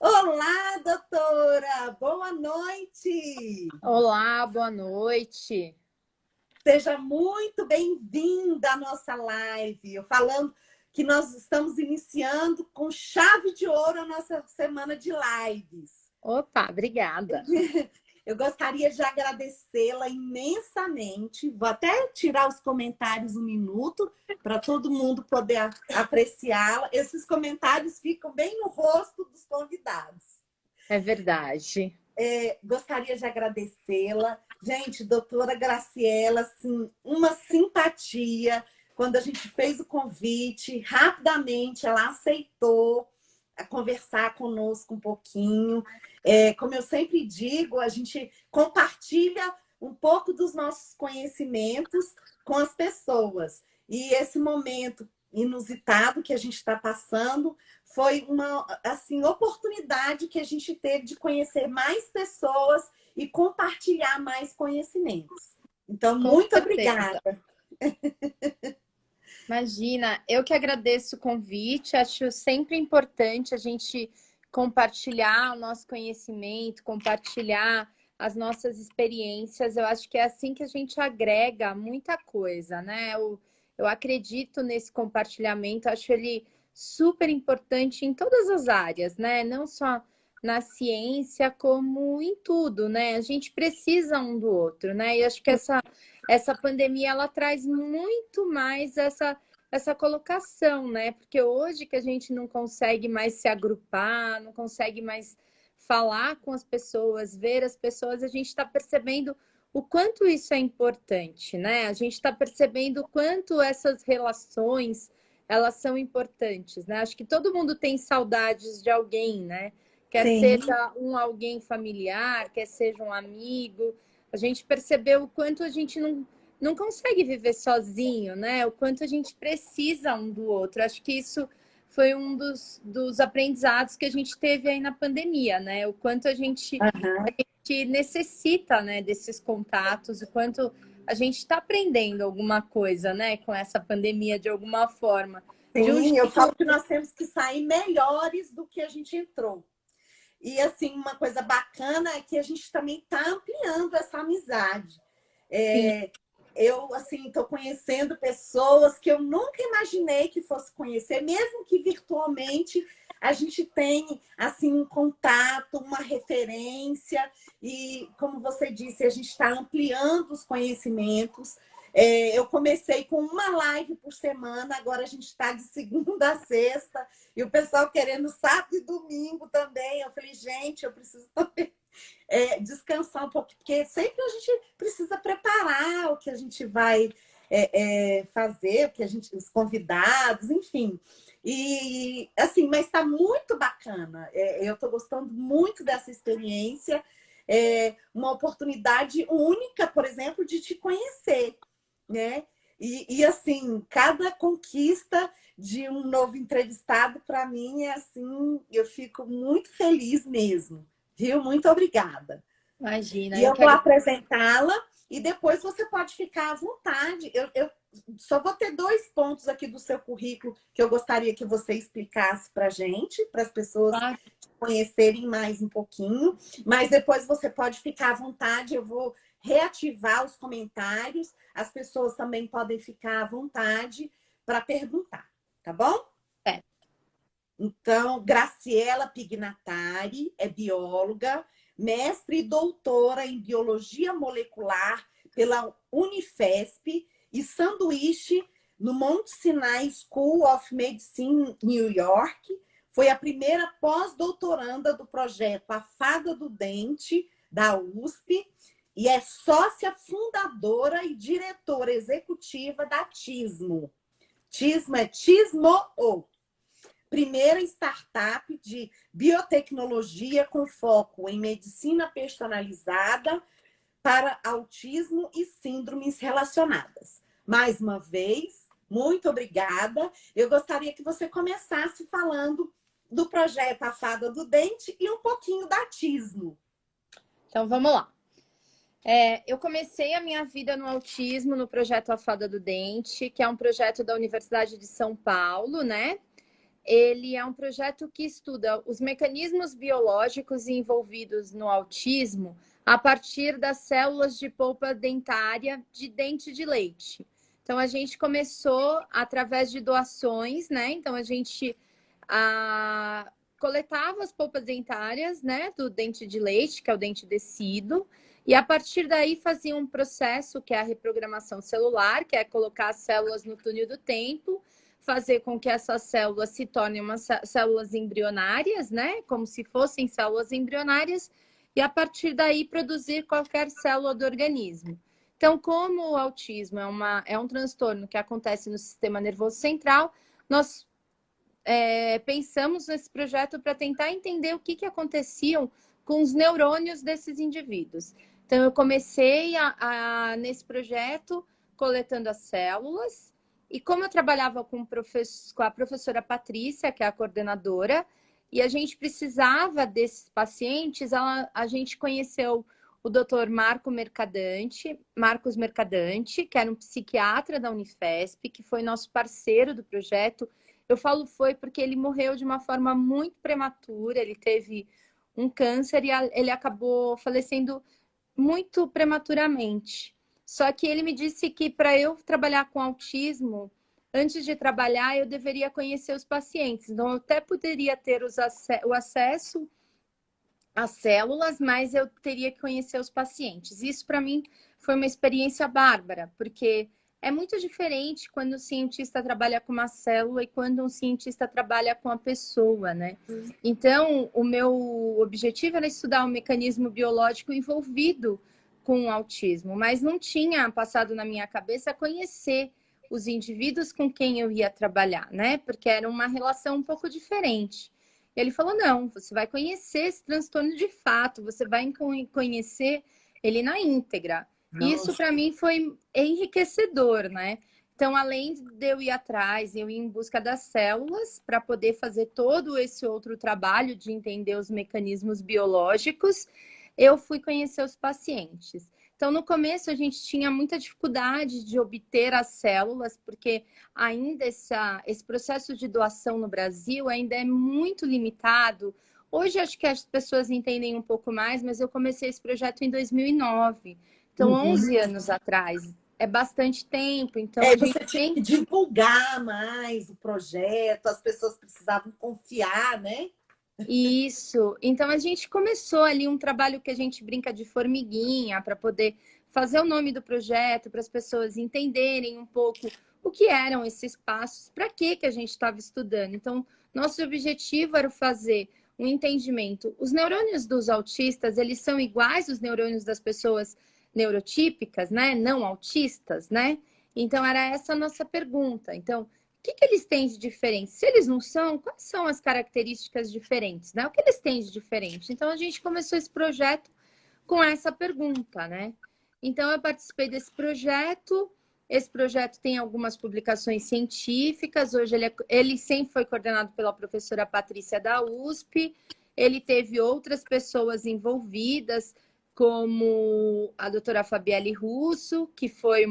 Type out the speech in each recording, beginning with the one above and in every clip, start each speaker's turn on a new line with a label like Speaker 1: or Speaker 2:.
Speaker 1: Olá, doutora! Boa noite!
Speaker 2: Olá, boa noite.
Speaker 1: Seja muito bem-vinda à nossa live. Eu falando que nós estamos iniciando com chave de ouro a nossa semana de lives.
Speaker 2: Opa, obrigada.
Speaker 1: Eu gostaria de agradecê-la imensamente. Vou até tirar os comentários um minuto para todo mundo poder apreciá-la. Esses comentários ficam bem no rosto dos convidados.
Speaker 2: É verdade.
Speaker 1: Gostaria de agradecê-la. Gente, doutora Graciela, assim, uma simpatia. Quando a gente fez o convite, rapidamente ela aceitou conversar conosco um pouquinho. Como eu sempre digo, a gente compartilha um pouco dos nossos conhecimentos com as pessoas. E esse momento inusitado que a gente está passando foi uma assim, oportunidade que a gente teve de conhecer mais pessoas e compartilhar mais conhecimentos. Então,
Speaker 2: Com
Speaker 1: muito
Speaker 2: certeza.
Speaker 1: obrigada.
Speaker 2: Imagina, eu que agradeço o convite. Acho sempre importante a gente compartilhar o nosso conhecimento, compartilhar as nossas experiências. Eu acho que é assim que a gente agrega muita coisa, né? Eu acredito nesse compartilhamento, acho ele super importante em todas as áreas, né? Não só na ciência, como em tudo, né? A gente precisa um do outro, né? E acho que essa pandemia ela traz muito mais essa colocação, né? Porque hoje que a gente não consegue mais se agrupar, não consegue mais falar com as pessoas, ver as pessoas, a gente está percebendo o quanto isso é importante, né? A gente está percebendo o quanto essas relações elas são importantes, né? Acho que todo mundo tem saudades de alguém, né? Quer
Speaker 1: Sim.
Speaker 2: seja um alguém familiar, quer seja um amigo. A gente percebeu o quanto a gente não consegue viver sozinho, né? O quanto a gente precisa um do outro. Acho que isso foi um dos aprendizados que a gente teve aí na pandemia, né? O quanto a
Speaker 1: Uhum.
Speaker 2: gente necessita, né, desses contatos, o quanto a gente está aprendendo alguma coisa, né, com essa pandemia de alguma forma. De um
Speaker 1: Sim, eu falo
Speaker 2: jeito.
Speaker 1: que nós temos que sair melhores do que a gente entrou. E assim, uma coisa bacana é que a gente também está ampliando essa amizade.
Speaker 2: Sim,
Speaker 1: É, eu assim estou conhecendo pessoas que eu nunca imaginei que fosse conhecer, mesmo que virtualmente a gente tem assim um contato, uma referência e, como você disse, a gente está ampliando os conhecimentos. Eu comecei com uma live por semana, agora a gente está de segunda a sexta e o pessoal querendo sábado e domingo também. Eu falei, gente, eu preciso também descansar um pouco, porque sempre a gente precisa preparar o que a gente vai fazer, o que a gente, os convidados, enfim. E assim, mas está muito bacana. Eu estou gostando muito dessa experiência. Uma oportunidade única, por exemplo, de te conhecer, né? Assim, cada conquista de um novo entrevistado, para mim, é assim, eu fico muito feliz mesmo, viu? Muito obrigada.
Speaker 2: imagina,
Speaker 1: E
Speaker 2: eu
Speaker 1: eu
Speaker 2: que
Speaker 1: vou
Speaker 2: agradeço.
Speaker 1: apresentá-la e depois você pode ficar à vontade. Eu só vou ter dois pontos aqui do seu currículo que eu gostaria que você explicasse para a gente, para as pessoas conhecerem mais um pouquinho, mas depois você pode ficar à vontade, eu vou reativar os comentários, as pessoas também podem ficar à vontade para perguntar, tá bom? Então, Graciela Pignatari é bióloga, mestre e doutora em biologia molecular pela Unifesp e sanduíche no Mount Sinai School of Medicine, New York. Foi a primeira pós-doutoranda do projeto A Fada do Dente, da USP, e é sócia fundadora e diretora executiva da TISMO. TISMO é TISMO, primeira startup de biotecnologia com foco em medicina personalizada para autismo e síndromes relacionadas. Mais uma vez, muito obrigada. Eu gostaria que você começasse falando do projeto A Fada do Dente e um pouquinho da autismo.
Speaker 2: Então vamos lá. Eu comecei a minha vida no autismo no projeto A Fada do Dente, que é um projeto da Universidade de São Paulo, né? ele é um projeto que estuda os mecanismos biológicos envolvidos no autismo a partir das células de polpa dentária de dente de leite. Então, a gente começou através de doações, né? Então, a gente coletava as polpas dentárias, né, do dente de leite, que é o dente descido, e a partir daí fazia um processo que é a reprogramação celular, que é colocar as células no túnel do tempo, fazer com que essas células se tornem umas células embrionárias, né, como se fossem células embrionárias, e a partir daí produzir qualquer célula do organismo. Então, como o autismo é um transtorno que acontece no sistema nervoso central, nós pensamos nesse projeto para tentar entender o que aconteciam com os neurônios desses indivíduos. Então, eu comecei nesse projeto coletando as células, e como eu trabalhava com a professora Patrícia, que é a coordenadora, e a gente precisava desses pacientes, a gente conheceu o Dr. Marcos Mercadante, que era um psiquiatra da Unifesp, que foi nosso parceiro do projeto. Eu falo foi porque ele morreu de uma forma muito prematura, ele teve um câncer e ele acabou falecendo muito prematuramente. Só que ele me disse que para eu trabalhar com autismo, antes de trabalhar, eu deveria conhecer os pacientes. Então, eu até poderia ter o acesso às células, mas eu teria que conhecer os pacientes. Isso, para mim, foi uma experiência bárbara, porque é muito diferente quando o cientista trabalha com uma célula e quando um cientista trabalha com a pessoa, né? Então, o meu objetivo era estudar o mecanismo biológico envolvido com o autismo, mas não tinha passado na minha cabeça conhecer os indivíduos com quem eu ia trabalhar, né? Porque era uma relação um pouco diferente. E ele falou, não, você vai conhecer esse transtorno de fato, você vai conhecer ele na íntegra. Isso para mim foi enriquecedor, né? Então, além de eu ir atrás, eu ir em busca das células para poder fazer todo esse outro trabalho de entender os mecanismos biológicos, eu fui conhecer os pacientes. Então, no começo, a gente tinha muita dificuldade de obter as células, porque ainda esse processo de doação no Brasil ainda é muito limitado. Hoje, acho que as pessoas entendem um pouco mais, mas eu comecei esse projeto em 2009. Então, 11 anos atrás, é bastante tempo. Então, a gente
Speaker 1: você tinha que divulgar mais o projeto, as pessoas precisavam confiar, né?
Speaker 2: Isso. Então, a gente começou ali um trabalho que a gente brinca de formiguinha, para poder fazer o nome do projeto, para as pessoas entenderem um pouco o que eram esses passos, para que a gente estava estudando. Então, nosso objetivo era fazer um entendimento. Os neurônios dos autistas, eles são iguais aos neurônios das pessoas neurotípicas, né? Não autistas, né? Então, era essa a nossa pergunta. Então, o que eles têm de diferente? Se eles não são, quais são as características diferentes, né? O que eles têm de diferente? Então, a gente começou esse projeto com essa pergunta, né? Então, eu participei desse projeto. Esse projeto tem algumas publicações científicas. Hoje, ele sempre foi coordenado pela professora Patrícia da USP. Ele teve outras pessoas envolvidas, como a doutora Fabielle Russo, que foi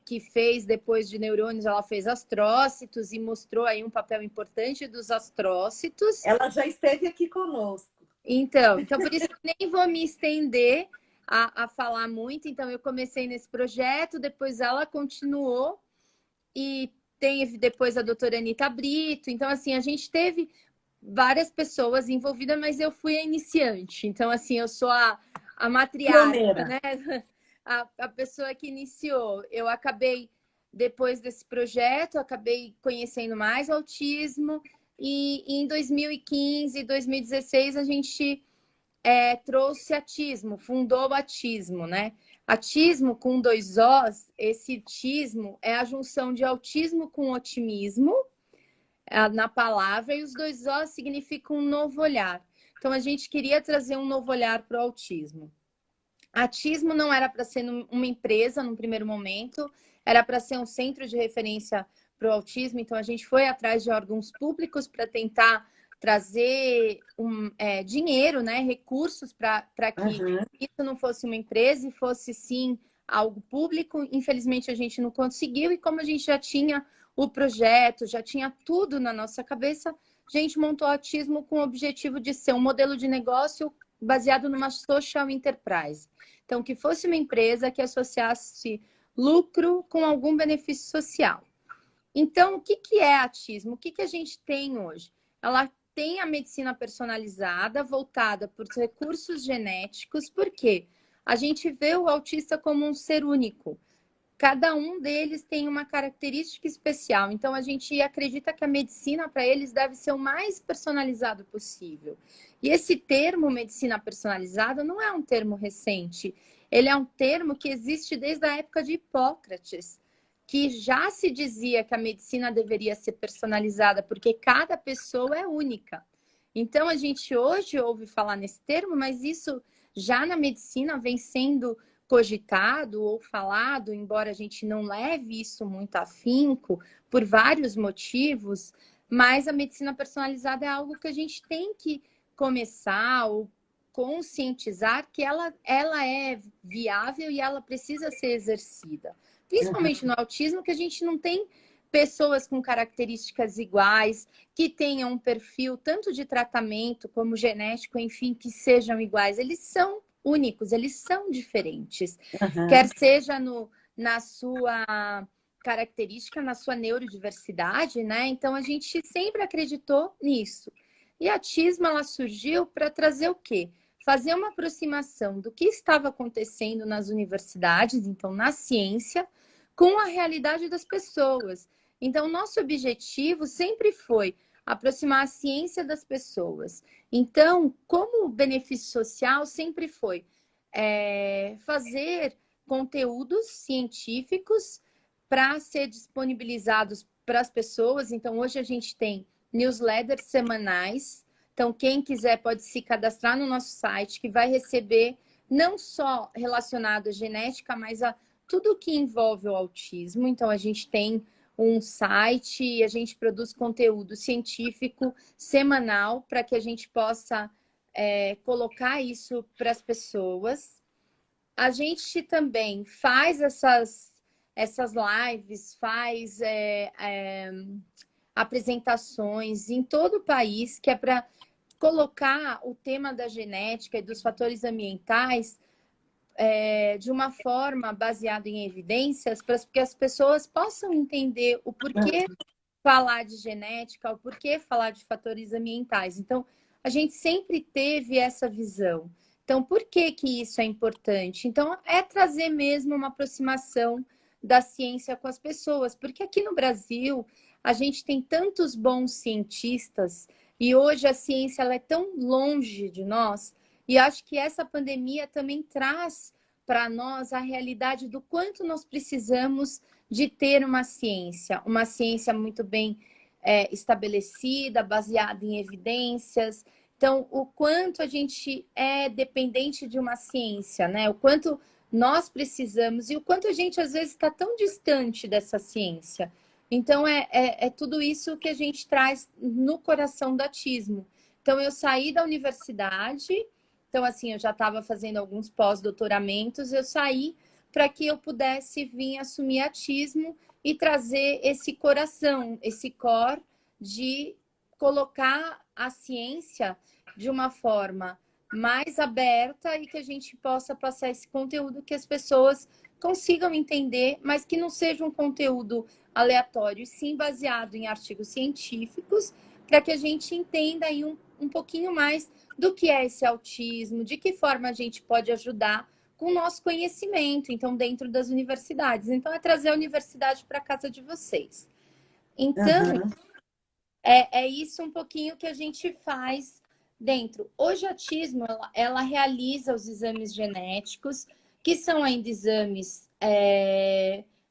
Speaker 2: que fez, depois de neurônios, ela fez astrócitos e mostrou aí um papel importante dos astrócitos.
Speaker 1: Ela já esteve aqui conosco.
Speaker 2: Então por isso eu nem vou me estender a falar muito. Então, eu comecei nesse projeto, depois ela continuou e teve depois a doutora Anita Brito. Então, assim, a gente teve várias pessoas envolvidas, mas eu fui a iniciante. Então, assim, eu sou a matriarca, né? A pessoa que iniciou. Eu acabei, depois desse projeto, acabei conhecendo mais o autismo. E em 2015, 2016, a gente trouxe atismo, fundou o atismo, né? Atismo com 2 Os, esse tismo é a junção de autismo com otimismo na palavra, e os 2 Os significam um novo olhar. Então, a gente queria trazer um novo olhar para o autismo. Atismo não era para ser uma empresa no primeiro momento, era para ser um centro de referência para o autismo. Então, a gente foi atrás de órgãos públicos para tentar trazer dinheiro, né, recursos para que isso não fosse uma empresa e fosse sim algo público. Infelizmente, a gente não conseguiu, e como a gente já tinha o projeto, já tinha tudo na nossa cabeça. A gente montou o Autismo com o objetivo de ser um modelo de negócio baseado numa social enterprise. Então, que fosse uma empresa que associasse lucro com algum benefício social. Então, o que é Autismo? O que a gente tem hoje? Ela tem a medicina personalizada, voltada por recursos genéticos, porque a gente vê o autista como um ser único. Cada um deles tem uma característica especial. Então, a gente acredita que a medicina para eles deve ser o mais personalizado possível. E esse termo medicina personalizada não é um termo recente. Ele é um termo que existe desde a época de Hipócrates, que já se dizia que a medicina deveria ser personalizada, porque cada pessoa é única. Então, a gente hoje ouve falar nesse termo, mas isso já na medicina vem sendo cogitado ou falado, embora a gente não leve isso muito afinco, por vários motivos, mas a medicina personalizada é algo que a gente tem que começar ou conscientizar que ela é viável e ela precisa ser exercida. Principalmente no autismo, que a gente não tem pessoas com características iguais, que tenham um perfil tanto de tratamento como genético, enfim, que sejam iguais. Eles são únicos, eles são diferentes. Quer seja na sua característica, na sua neurodiversidade, né? Então, a gente sempre acreditou nisso. E a Autismo, ela surgiu para trazer o quê? Fazer uma aproximação do que estava acontecendo nas universidades, então na ciência, com a realidade das pessoas. Então, nosso objetivo sempre foi aproximar a ciência das pessoas. Então, como benefício social, sempre foi fazer conteúdos científicos para ser disponibilizados para as pessoas. Então, hoje a gente tem newsletters semanais. Então, quem quiser pode se cadastrar no nosso site, que vai receber não só relacionado à genética, mas a tudo que envolve o autismo. Então, a gente tem um site e a gente produz conteúdo científico semanal para que a gente possa colocar isso para as pessoas. A gente também faz essas lives, faz apresentações em todo o país, que é para colocar o tema da genética e dos fatores ambientais de uma forma baseada em evidências, para que as pessoas possam entender o porquê falar de genética, o porquê falar de fatores ambientais. Então, a gente sempre teve essa visão. Então, por que que isso é importante? Então, é trazer mesmo uma aproximação da ciência com as pessoas, porque aqui no Brasil a gente tem tantos bons cientistas e hoje a ciência ela é tão longe de nós, e acho que essa pandemia também traz para nós a realidade do quanto nós precisamos de ter uma ciência muito bem estabelecida, baseada em evidências. Então, o quanto a gente é dependente de uma ciência, né? O quanto nós precisamos e o quanto a gente, às vezes, está tão distante dessa ciência. Então, é tudo isso que a gente traz no coração do autismo. Então, eu saí da universidade, então, assim, eu já estava fazendo alguns pós-doutoramentos, eu saí para que eu pudesse vir assumir autismo e trazer esse coração, esse core de colocar a ciência de uma forma mais aberta e que a gente possa passar esse conteúdo que as pessoas consigam entender, mas que não seja um conteúdo aleatório, sim baseado em artigos científicos, para que a gente entenda aí um pouquinho mais do que é esse autismo, de que forma a gente pode ajudar com o nosso conhecimento, então, dentro das universidades. Então, é trazer a universidade para a casa de vocês. Então, é isso um pouquinho que a gente faz dentro. Hoje, a Autismo, ela realiza os exames genéticos, que são ainda exames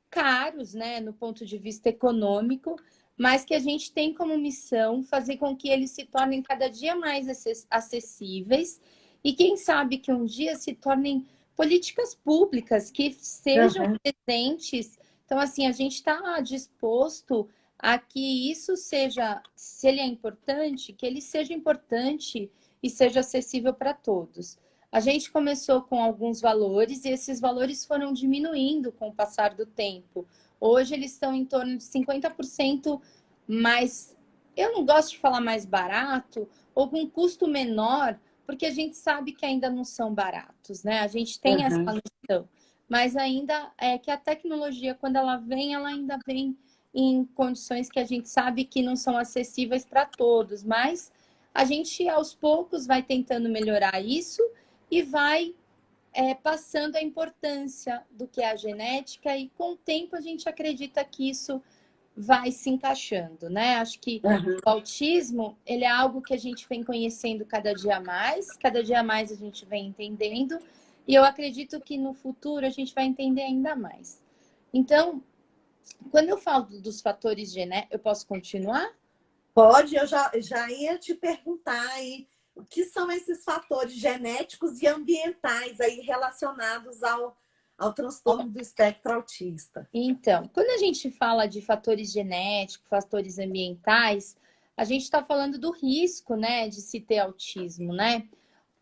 Speaker 2: caros, né, no ponto de vista econômico, mas que a gente tem como missão fazer com que eles se tornem cada dia mais acessíveis e quem sabe que um dia se tornem políticas públicas que sejam presentes. Então, assim, a gente está disposto a que isso seja, se ele é importante, que ele seja importante e seja acessível para todos. A gente começou com alguns valores e esses valores foram diminuindo com o passar do tempo. Hoje eles estão em torno de 50% mais, eu não gosto de falar mais barato, ou com custo menor, porque a gente sabe que ainda não são baratos, né? A gente tem essa
Speaker 1: Aham.
Speaker 2: noção. Mas ainda é que a tecnologia, quando ela vem, ela ainda vem em condições que a gente sabe que não são acessíveis para todos, mas a gente aos poucos vai tentando melhorar isso e vai passando a importância do que é a genética e com o tempo a gente acredita que isso vai se encaixando, né? Acho que
Speaker 1: Aham.
Speaker 2: o autismo, ele é algo que a gente vem conhecendo cada dia mais a gente vem entendendo, e eu acredito que no futuro a gente vai entender ainda mais. Então, quando eu falo dos fatores genéticos, eu posso continuar?
Speaker 1: Pode, eu já ia te perguntar aí o que são esses fatores genéticos e ambientais aí relacionados ao transtorno do espectro autista.
Speaker 2: Então, quando a gente fala de fatores genéticos, fatores ambientais, a gente está falando do risco, né, de se ter autismo, né?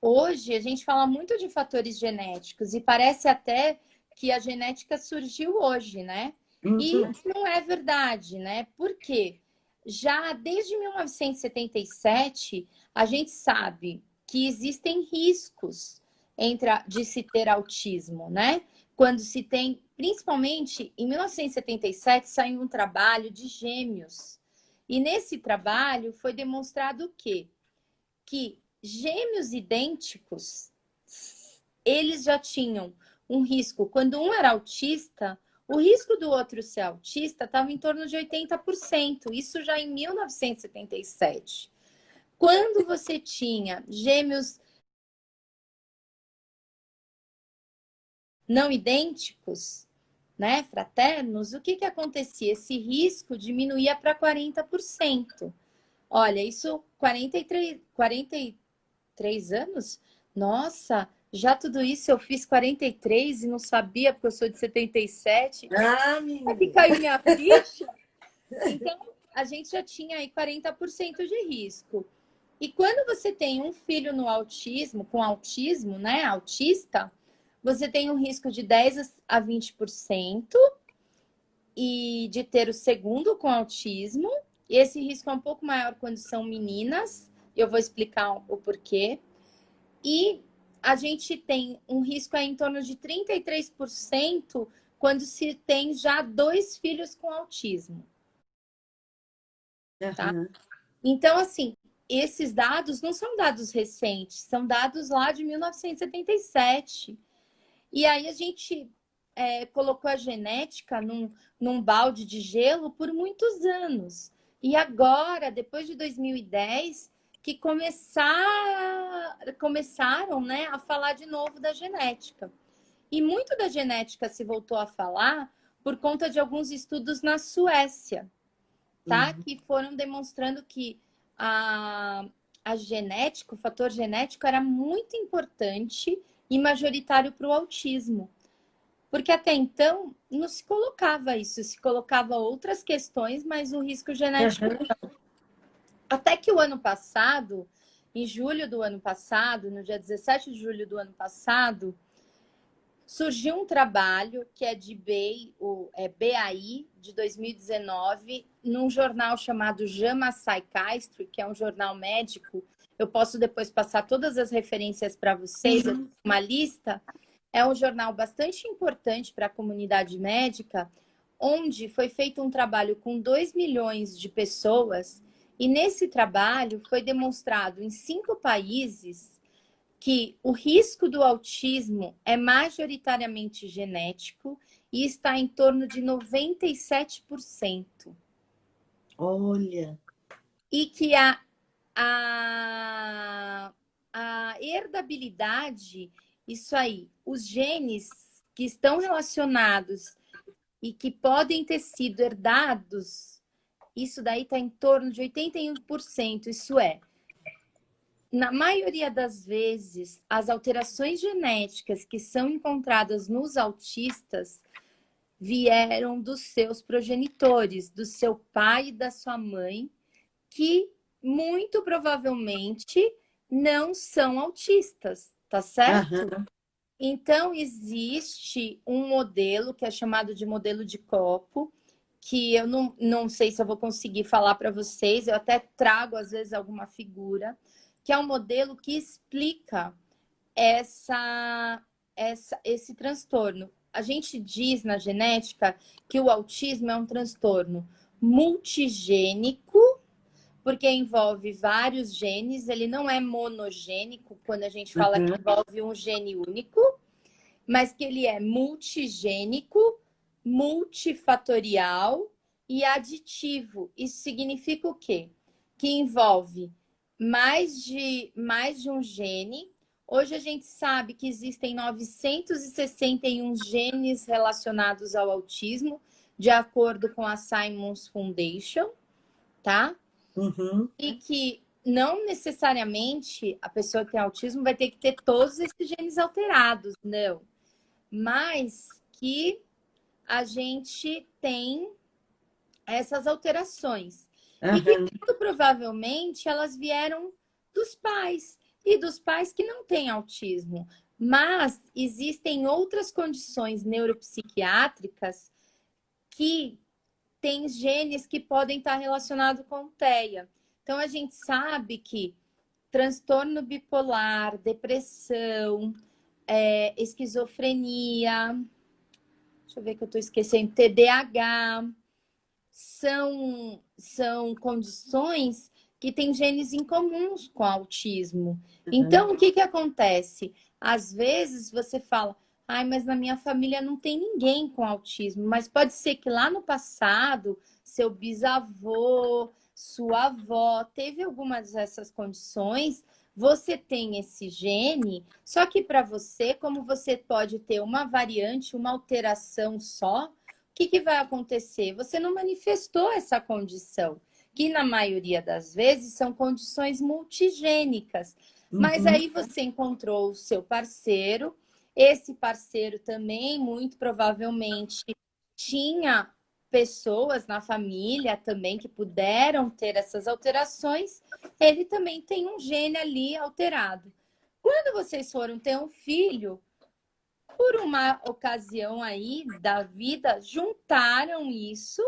Speaker 2: Hoje a gente fala muito de fatores genéticos e parece até que a genética surgiu hoje, né? E
Speaker 1: Uhum.
Speaker 2: não é verdade, né? Por quê? Já desde 1977, a gente sabe que existem riscos de se ter autismo, né? Quando se tem, principalmente em 1977, saiu um trabalho de gêmeos. E nesse trabalho foi demonstrado que gêmeos idênticos, eles já tinham um risco. Quando um era autista, o risco do outro ser autista estava em torno de 80%. Isso já em 1977. Quando você tinha gêmeos não idênticos, né, fraternos, o que acontecia? Esse risco diminuía para 40%. Olha, isso 43 anos? Nossa, já tudo isso eu fiz 43 e não sabia, porque eu sou de 77.
Speaker 1: Ah,
Speaker 2: É que
Speaker 1: menina.
Speaker 2: caiu minha ficha. Então, a gente já tinha aí 40% de risco. E quando você tem um filho no autismo, com autismo, né, autista, você tem um risco de 10 a 20% e de ter o segundo com autismo. Esse risco é um pouco maior quando são meninas. Eu vou explicar o porquê. E a gente tem um risco aí em torno de 33% quando se tem já 2 filhos com autismo, tá?
Speaker 1: Aham.
Speaker 2: Então, assim, esses dados não são dados recentes, são dados lá de 1977. E aí a gente colocou a genética num balde de gelo por muitos anos. E agora, depois de 2010, que começaram, né, a falar de novo da genética. E muito da genética se voltou a falar por conta de alguns estudos na Suécia, tá?
Speaker 1: Uhum.
Speaker 2: Que foram demonstrando que a, a genética, o fator genético era muito importante e majoritário para o autismo. Porque até então não se colocava isso, se colocava outras questões, mas o risco genético.
Speaker 1: Aham.
Speaker 2: Até que o ano passado, em julho do ano passado, no dia 17 de julho do ano passado, surgiu um trabalho que é de BAI, de 2019, num jornal chamado JAMA Psychiatry, que é um jornal médico. Eu posso depois passar todas as referências para vocês,
Speaker 1: Uhum.
Speaker 2: uma lista. É um jornal bastante importante para a comunidade médica, onde foi feito um trabalho com 2 milhões de pessoas, e nesse trabalho foi demonstrado em 5 países que o risco do autismo é majoritariamente genético e está em torno de 97%.
Speaker 1: Olha.
Speaker 2: E que a, a herdabilidade, isso aí, os genes que estão relacionados e que podem ter sido herdados, isso daí está em torno de 81%. Isso é, na maioria das vezes, as alterações genéticas que são encontradas nos autistas vieram dos seus progenitores, do seu pai e da sua mãe, que muito provavelmente não são autistas, tá certo?
Speaker 1: Aham.
Speaker 2: Então, existe um modelo que é chamado de modelo de copo, que eu não sei se eu vou conseguir falar para vocês, eu até trago, às vezes, alguma figura, que é um modelo que explica esse transtorno. A gente diz na genética que o autismo é um transtorno multigênico, porque envolve vários genes, ele não é monogênico, quando a gente fala que envolve um gene único, mas que ele é multigênico, multifatorial e aditivo. Isso significa o quê? Que envolve mais de um gene. Hoje a gente sabe que existem 961 genes relacionados ao autismo, de acordo com a Simons Foundation, tá?
Speaker 1: Uhum.
Speaker 2: E que não necessariamente a pessoa que tem autismo vai ter que ter todos esses genes alterados, não. Mas que a gente tem essas alterações. E que
Speaker 1: Aham.
Speaker 2: muito provavelmente elas vieram dos pais e dos pais que não têm autismo. Mas existem outras condições neuropsiquiátricas que têm genes que podem estar relacionados com TEA. Então a gente sabe que transtorno bipolar, depressão, esquizofrenia, deixa eu ver que eu estou esquecendo, TDAH, são condições que têm genes incomuns com autismo. Então, o que que acontece? Às vezes você fala, ai, mas na minha família não tem ninguém com autismo, mas pode ser que lá no passado, seu bisavô, sua avó, teve algumas dessas condições, você tem esse gene, só que para você, como você pode ter uma variante, uma alteração só, que vai acontecer? Você não manifestou essa condição, que na maioria das vezes são condições multigênicas. Mas
Speaker 1: Uhum.
Speaker 2: aí você encontrou o seu parceiro, esse parceiro também, muito provavelmente, tinha pessoas na família também que puderam ter essas alterações, ele também tem um gene ali alterado. Quando vocês foram ter um filho, por uma ocasião aí da vida, juntaram isso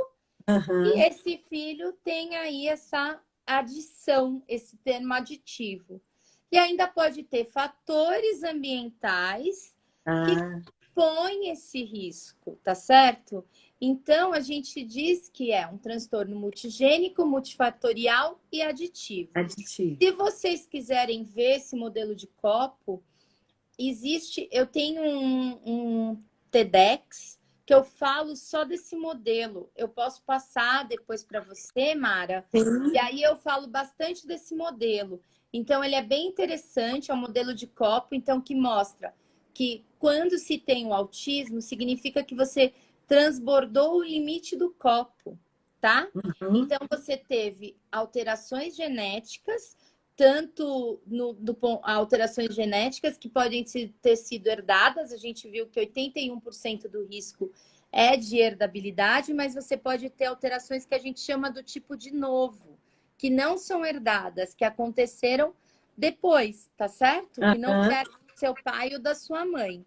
Speaker 2: e
Speaker 1: Aham.
Speaker 2: esse filho tem aí essa adição, esse termo aditivo. E ainda pode ter fatores ambientais que
Speaker 1: Ah,
Speaker 2: põem esse risco, tá certo? Então, a gente diz que é um transtorno multigênico, multifatorial e aditivo.
Speaker 1: aditivo.
Speaker 2: Se vocês quiserem ver esse modelo de copo, eu tenho um TEDx que eu falo só desse modelo. Eu posso passar depois para você, Mara, e
Speaker 1: Sim.
Speaker 2: aí eu falo bastante desse modelo. Então, ele é bem interessante, é um modelo de copo, então, que mostra que quando se tem o autismo, significa que você transbordou o limite do copo, tá?
Speaker 1: Uhum.
Speaker 2: Então, você teve alterações genéticas, tanto alterações genéticas que podem ter sido herdadas, a gente viu que 81% do risco é de herdabilidade, mas você pode ter alterações que a gente chama do tipo de novo, que não são herdadas, que aconteceram depois, tá certo? Que não
Speaker 1: Aham.
Speaker 2: vieram do seu pai ou da sua mãe,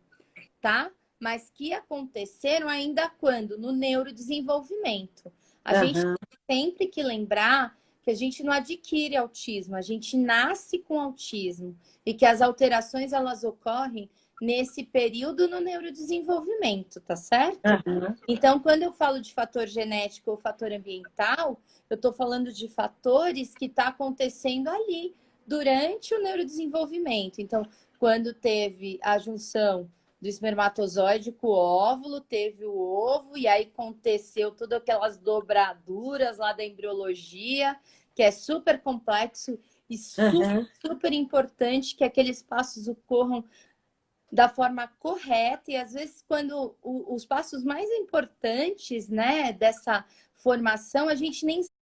Speaker 2: tá? Mas que aconteceram ainda quando? No neurodesenvolvimento. A gente
Speaker 1: Aham.
Speaker 2: tem sempre que lembrar que a gente não adquire autismo, a gente nasce com autismo e que as alterações elas ocorrem nesse período no neurodesenvolvimento, tá certo?
Speaker 1: Aham.
Speaker 2: Então, quando eu falo de fator genético ou fator ambiental, eu estou falando de fatores que está acontecendo ali durante o neurodesenvolvimento. Então, quando teve a junção do espermatozoide com o óvulo, teve o ovo, e aí aconteceu todas aquelas dobraduras lá da embriologia, que é super complexo e super,
Speaker 1: Aham.
Speaker 2: super importante que aqueles passos ocorram da forma correta, e às vezes quando os passos mais importantes, né, dessa formação, a gente nem sabe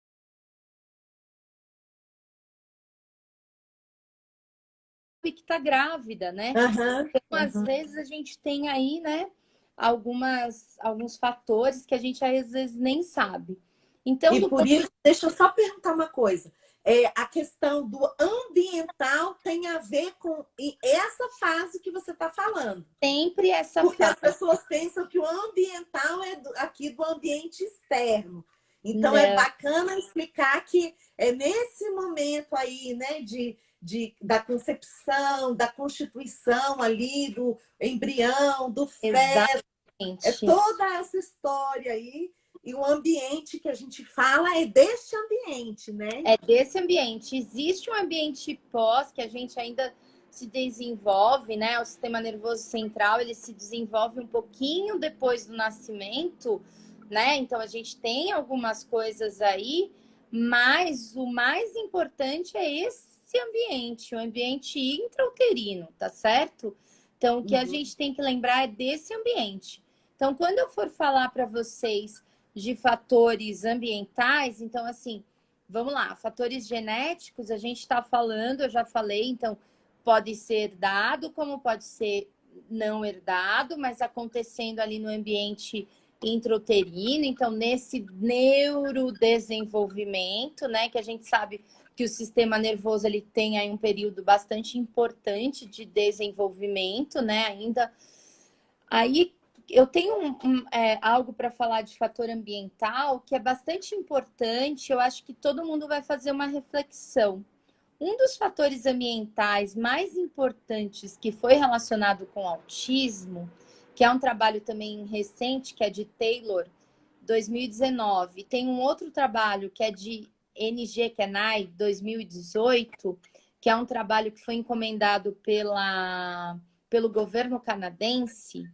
Speaker 2: que está grávida, né?
Speaker 1: Aham.
Speaker 2: Então, às
Speaker 1: Aham.
Speaker 2: vezes a gente tem aí, né, alguns fatores que a gente às vezes nem sabe. Então,
Speaker 1: E
Speaker 2: do
Speaker 1: por
Speaker 2: ponto
Speaker 1: isso, deixa eu só perguntar uma coisa. a questão do ambiental tem a ver com essa fase que você está falando.
Speaker 2: Sempre essa
Speaker 1: Porque as
Speaker 2: fase.
Speaker 1: pessoas pensam que o ambiental é aqui do ambiente externo. Então, é
Speaker 2: Não.
Speaker 1: bacana explicar que é nesse momento aí, né, da concepção, da constituição ali, do embrião, do feto, é
Speaker 2: Exatamente.
Speaker 1: toda essa história aí. E o ambiente que a gente fala é deste ambiente, né?
Speaker 2: É desse ambiente. Existe um ambiente pós que a gente ainda se desenvolve, né? O sistema nervoso central, ele se desenvolve um pouquinho depois do nascimento, né? Então a gente tem algumas coisas aí, mas o mais importante é esse ambiente, o ambiente intrauterino, tá certo? Então o que a gente tem que lembrar é desse ambiente. Então quando eu for falar para vocês de fatores ambientais, então assim, vamos lá, fatores genéticos, a gente está falando, eu já falei, então pode ser herdado, como pode ser não herdado, mas acontecendo ali no ambiente intrauterino, então nesse neurodesenvolvimento, né, que a gente sabe que o sistema nervoso ele tem aí um período bastante importante de desenvolvimento, né, ainda. Aí eu tenho algo para falar de fator ambiental que é bastante importante. Eu acho que todo mundo vai fazer uma reflexão. Um dos fatores ambientais mais importantes que foi relacionado com autismo, que é um trabalho também recente, que é de Taylor, 2019. Tem um outro trabalho que é de NG Kenai, 2018, que é um trabalho que foi encomendado pelo governo canadense,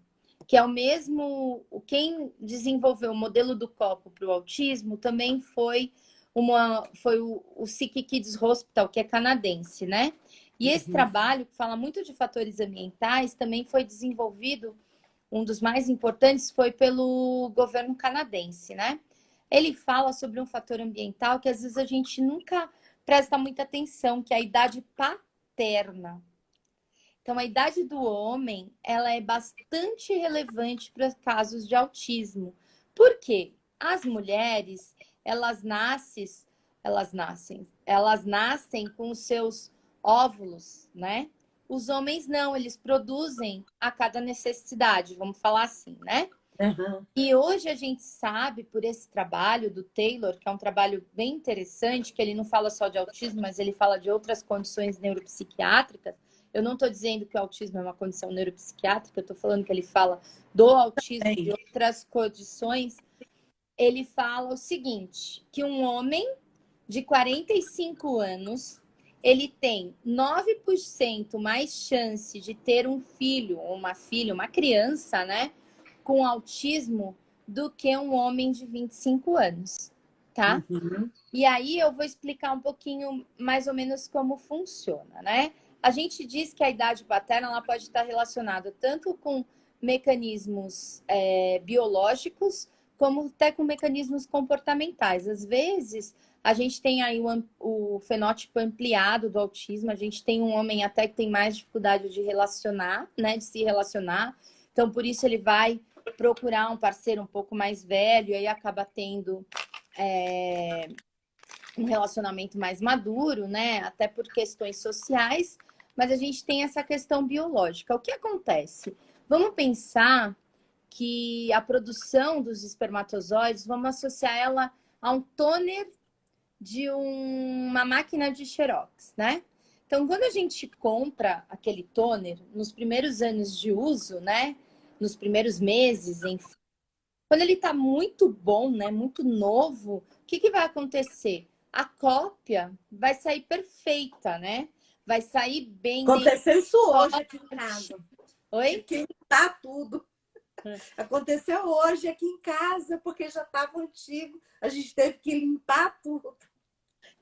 Speaker 2: que é o mesmo. Quem desenvolveu o modelo do copo para o autismo também foi o Sick Kids Hospital, que é canadense, né? E esse trabalho, que fala muito de fatores ambientais, também foi desenvolvido, um dos mais importantes foi pelo governo canadense, né? Ele fala sobre um fator ambiental que às vezes a gente nunca presta muita atenção, que é a idade paterna. Então, a idade do homem, ela é bastante relevante para casos de autismo. Por quê? As mulheres, elas nascem com os seus óvulos, né? Os homens não, eles produzem a cada necessidade, vamos falar assim, né?
Speaker 1: Uhum.
Speaker 2: E hoje a gente sabe, por esse trabalho do Taylor, que é um trabalho bem interessante, que ele não fala só de autismo, mas ele fala de outras condições neuropsiquiátricas. Eu não estou dizendo que o autismo é uma condição neuropsiquiátrica, eu estou falando que ele fala do autismo e de outras condições. Ele fala o seguinte, que um homem de 45 anos, ele tem 9% mais chance de ter um filho ou uma filha, uma criança, né, com autismo do que um homem de 25 anos, tá?
Speaker 1: Uhum.
Speaker 2: E aí eu vou explicar um pouquinho mais ou menos como funciona, né? A gente diz que a idade paterna ela pode estar relacionada tanto com mecanismos biológicos, como até com mecanismos comportamentais. Às vezes, a gente tem aí o fenótipo ampliado do autismo, a gente tem um homem até que tem mais dificuldade de relacionar, né? De se relacionar. Então, por isso ele vai procurar um parceiro um pouco mais velho e aí acaba tendo um relacionamento mais maduro, né? Até por questões sociais, mas a gente tem essa questão biológica. O que acontece? Vamos pensar que a produção dos espermatozoides, vamos associar ela a um toner de uma máquina de Xerox, né? Então, quando a gente compra aquele toner, nos primeiros anos de uso, né? Nos primeiros meses, enfim, quando ele está muito bom, né? Muito novo, o que vai acontecer? A cópia vai sair perfeita, né? Vai sair bem
Speaker 1: Aconteceu isso hoje
Speaker 2: forte.
Speaker 1: aqui em casa.
Speaker 2: Oi?
Speaker 1: Tive que limpar tudo. Aconteceu hoje aqui em casa, porque já estava antigo. A gente teve que limpar tudo.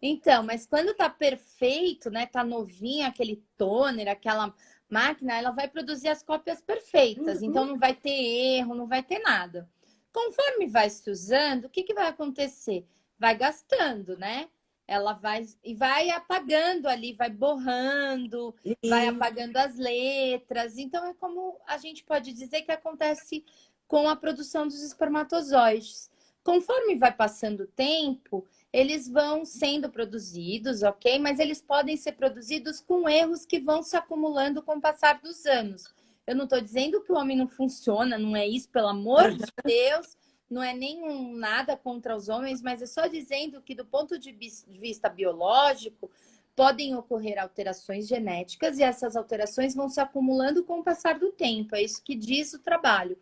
Speaker 2: Então, mas quando tá perfeito, né? Tá novinho aquele toner, aquela máquina, ela vai produzir as cópias perfeitas. Então não vai ter erro, não vai ter nada. Conforme vai se usando, o que vai acontecer? Vai gastando, né? Ela vai apagando ali, vai borrando, vai apagando as letras. Então é como a gente pode dizer que acontece com a produção dos espermatozoides. Conforme vai passando o tempo, eles vão sendo produzidos, ok? Mas eles podem ser produzidos com erros que vão se acumulando com o passar dos anos. Eu não estou dizendo que o homem não funciona, não é isso, pelo amor de Deus, não é nem nada contra os homens, mas é só dizendo que, do ponto de vista biológico, podem ocorrer alterações genéticas e essas alterações vão se acumulando com o passar do tempo. É isso que diz o trabalho.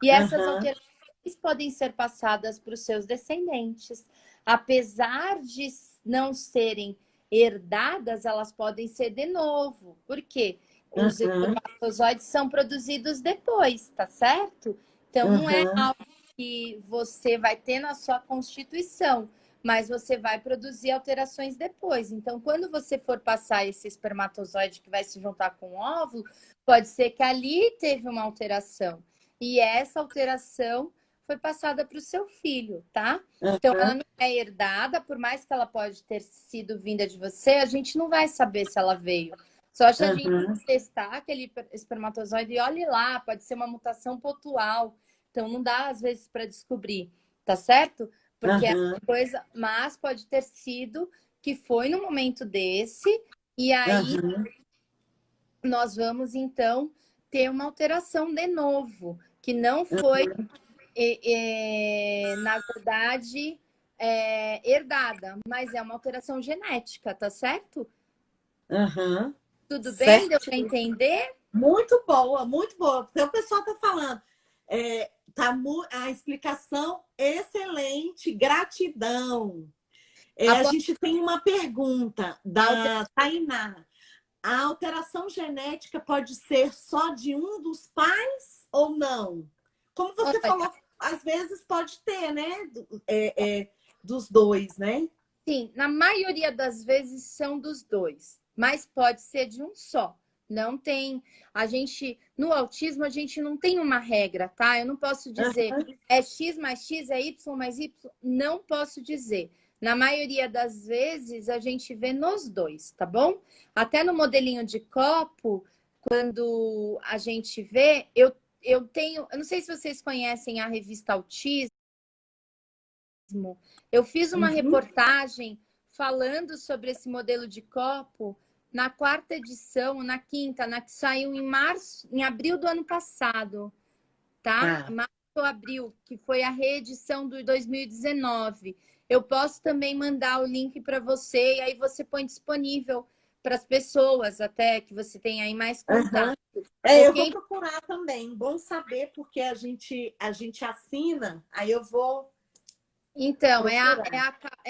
Speaker 2: E essas alterações podem ser passadas para os seus descendentes. Apesar de não serem herdadas, elas podem ser de novo. Por quê? Os espermatozoides são produzidos depois, tá certo? Então, não é algo que você vai ter na sua constituição, mas você vai produzir alterações depois. Então, quando você for passar esse espermatozoide que vai se juntar com o óvulo, pode ser que ali teve uma alteração. E essa alteração foi passada para o seu filho, tá? Então, ela não é herdada, por mais que ela pode ter sido vinda de você, a gente não vai saber se ela veio. Só se a gente testar aquele espermatozoide e olhe lá, pode ser uma mutação pontual. Então, não dá, às vezes, para descobrir, tá certo? Porque é uma coisa, mas pode ter sido que foi no momento desse, e aí nós vamos, então, ter uma alteração de novo, que não foi, na verdade, herdada, mas é uma alteração genética, tá certo? Tudo bem? Deu para entender?
Speaker 1: Muito boa, muito boa. Porque o pessoal está falando. A explicação excelente, gratidão. A gente tem uma pergunta da Tainá. A alteração genética pode ser só de um dos pais ou não? Como você falou, às vezes pode ter, né? Dos dois, né?
Speaker 2: Sim, na maioria das vezes são dos dois, mas pode ser de um só. Não tem. No autismo, a gente não tem uma regra, tá? Eu não posso dizer é X mais X, é Y mais Y. Não posso dizer. Na maioria das vezes, a gente vê nos dois, tá bom? Até no modelinho de copo, quando a gente vê, eu não sei se vocês conhecem a revista Autismo. Eu fiz uma reportagem falando sobre esse modelo de copo na 4ª edição, na 5ª, na que saiu em abril do ano passado, tá? Março ou abril, que foi a reedição do 2019. Eu posso também mandar o link para você e aí você põe disponível para as pessoas, até que você tenha aí mais contato.
Speaker 1: Eu vou procurar também. Bom saber, porque a gente assina, aí eu vou.
Speaker 2: Então, é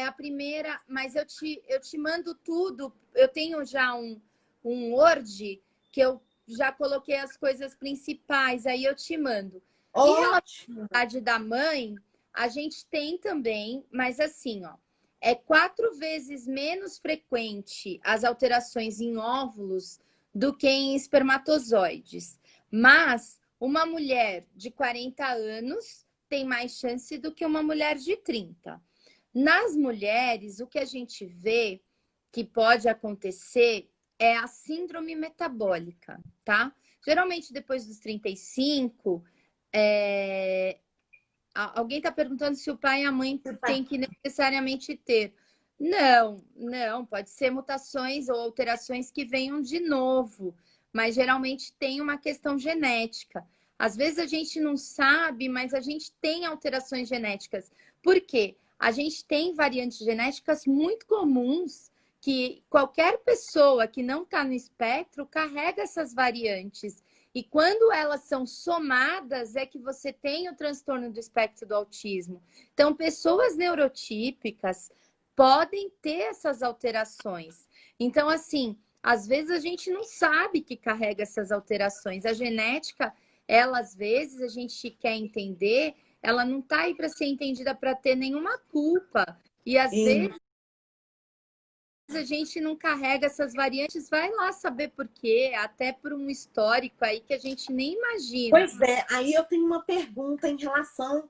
Speaker 2: a primeira, mas eu te mando tudo. Eu tenho já um Word que eu já coloquei as coisas principais, aí eu te mando. Em relação à idade da mãe, a gente tem também, mas assim, ó, é 4 vezes menos frequente as alterações em óvulos do que em espermatozoides. Mas uma mulher de 40 anos tem mais chance do que uma mulher de 30. Nas mulheres, o que a gente vê que pode acontecer é a síndrome metabólica, tá? Geralmente, depois dos 35, alguém está perguntando se o pai e a mãe têm que necessariamente ter. Não, pode ser mutações ou alterações que venham de novo, mas geralmente tem uma questão genética. Às vezes a gente não sabe, mas a gente tem alterações genéticas. Por quê? A gente tem variantes genéticas muito comuns que qualquer pessoa que não está no espectro carrega essas variantes. E quando elas são somadas, é que você tem o transtorno do espectro do autismo. Então, pessoas neurotípicas podem ter essas alterações. Então, assim, às vezes a gente não sabe que carrega essas alterações. A genética, ela, às vezes, a gente quer entender, ela não está aí para ser entendida para ter nenhuma culpa. E, às vezes, a gente não carrega essas variantes, vai lá saber por quê, até por um histórico aí que a gente nem imagina.
Speaker 1: Pois é, aí eu tenho uma pergunta em relação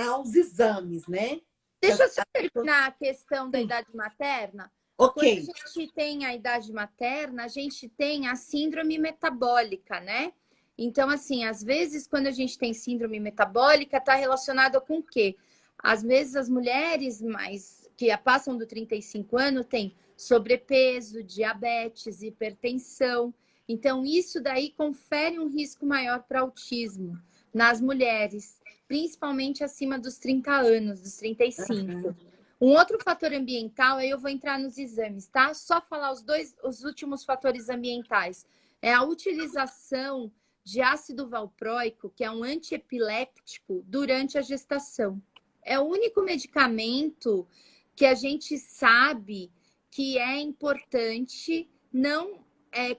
Speaker 1: aos exames, né?
Speaker 2: Deixa eu só terminar a questão da idade materna.
Speaker 1: Ok.
Speaker 2: Quando a gente tem a idade materna, a gente tem a síndrome metabólica, né? Então, assim, às vezes, quando a gente tem síndrome metabólica, está relacionada com o quê? Às vezes as mulheres mais que passam do 35 anos têm sobrepeso, diabetes, hipertensão. Então, isso daí confere um risco maior para autismo nas mulheres, principalmente acima dos 30 anos, dos 35.
Speaker 1: Uhum.
Speaker 2: Um outro fator ambiental, aí eu vou entrar nos exames, tá? Só falar os últimos fatores ambientais. É a utilização de ácido valproico, que é um antiepiléptico, durante a gestação. É o único medicamento que a gente sabe que é importante, não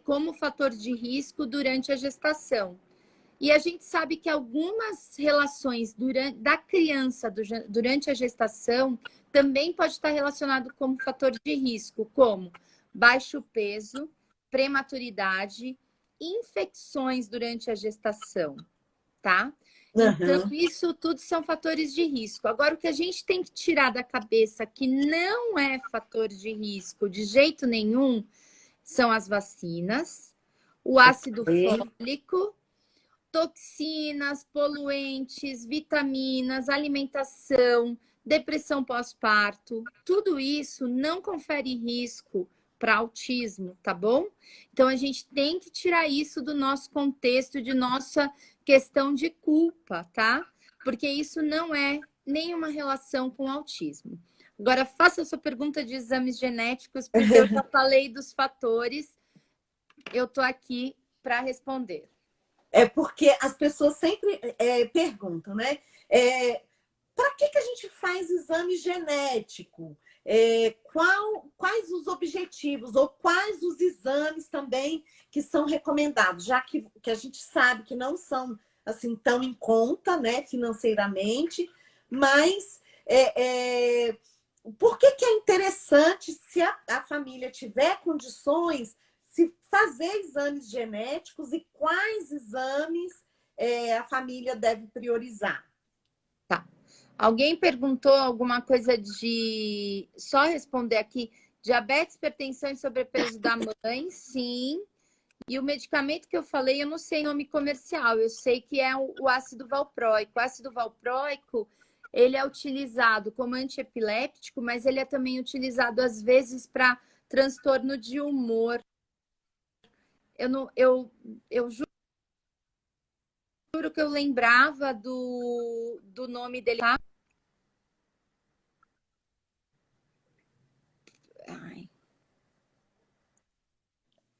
Speaker 2: como fator de risco durante a gestação. E a gente sabe que algumas relações da criança durante a gestação também pode estar relacionado como fator de risco, como baixo peso, prematuridade, infecções durante a gestação, tá? Então,
Speaker 1: Uhum.
Speaker 2: isso tudo são fatores de risco. Agora, o que a gente tem que tirar da cabeça que não é fator de risco de jeito nenhum são as vacinas, o ácido
Speaker 1: Ok.
Speaker 2: fólico, toxinas, poluentes, vitaminas, alimentação, depressão pós-parto, tudo isso não confere risco para autismo, tá bom? Então a gente tem que tirar isso do nosso contexto, de nossa questão de culpa, tá? Porque isso não é nenhuma relação com autismo. Agora, faça a sua pergunta de exames genéticos, porque eu já falei dos fatores, eu tô aqui para responder.
Speaker 1: É porque as pessoas sempre perguntam, né? Para que a gente faz exame genético? Quais os objetivos ou quais os exames também que são recomendados, já que a gente sabe que não são assim tão em conta, né, financeiramente, mas por que é interessante, se a família tiver condições, se fazer exames genéticos e quais exames a família deve priorizar?
Speaker 2: Tá. Alguém perguntou alguma coisa de. Só responder aqui. Diabetes, hipertensão e sobrepeso da mãe, sim. E o medicamento que eu falei, eu não sei nome comercial, eu sei que é o ácido valproico. O ácido valproico, ele é utilizado como antiepiléptico, mas ele é também utilizado às vezes para transtorno de humor. Eu não, eu juro que eu lembrava do nome dele, tá? Ai,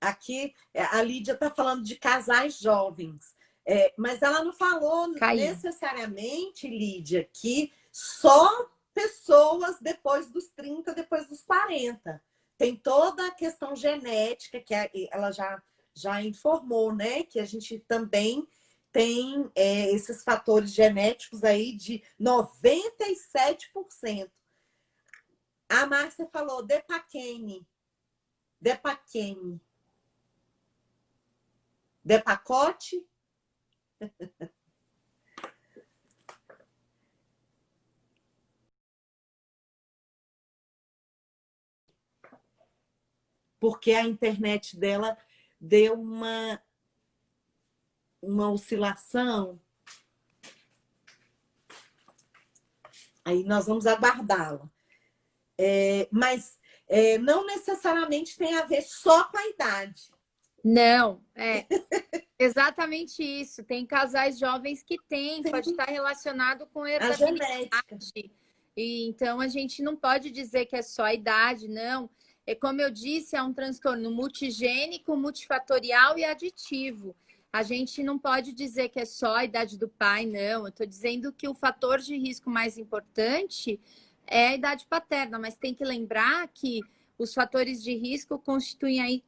Speaker 1: Aqui, a Lídia está falando de casais jovens, mas ela não falou
Speaker 2: caiu.
Speaker 1: necessariamente, Lídia, que só pessoas depois dos 30, depois dos 40. Tem toda a questão genética, que ela já informou, né? Que a gente também tem esses fatores genéticos aí de 97%. A Márcia falou Depaquene. Depaquene. De pacote? Porque a internet dela deu uma oscilação. Aí nós vamos aguardá-la. Mas não necessariamente tem a ver só com a idade.
Speaker 2: Não, é exatamente isso. Tem casais jovens que têm, pode
Speaker 1: Tem
Speaker 2: estar relacionado com
Speaker 1: a
Speaker 2: herdabilidade.
Speaker 1: genética.
Speaker 2: E então a gente não pode dizer que é só a idade, não. É como eu disse, é um transtorno multigênico, multifatorial e aditivo. A gente não pode dizer que é só a idade do pai, não. Eu estou dizendo que o fator de risco mais importante é a idade paterna, mas tem que lembrar que os fatores de risco constituem aí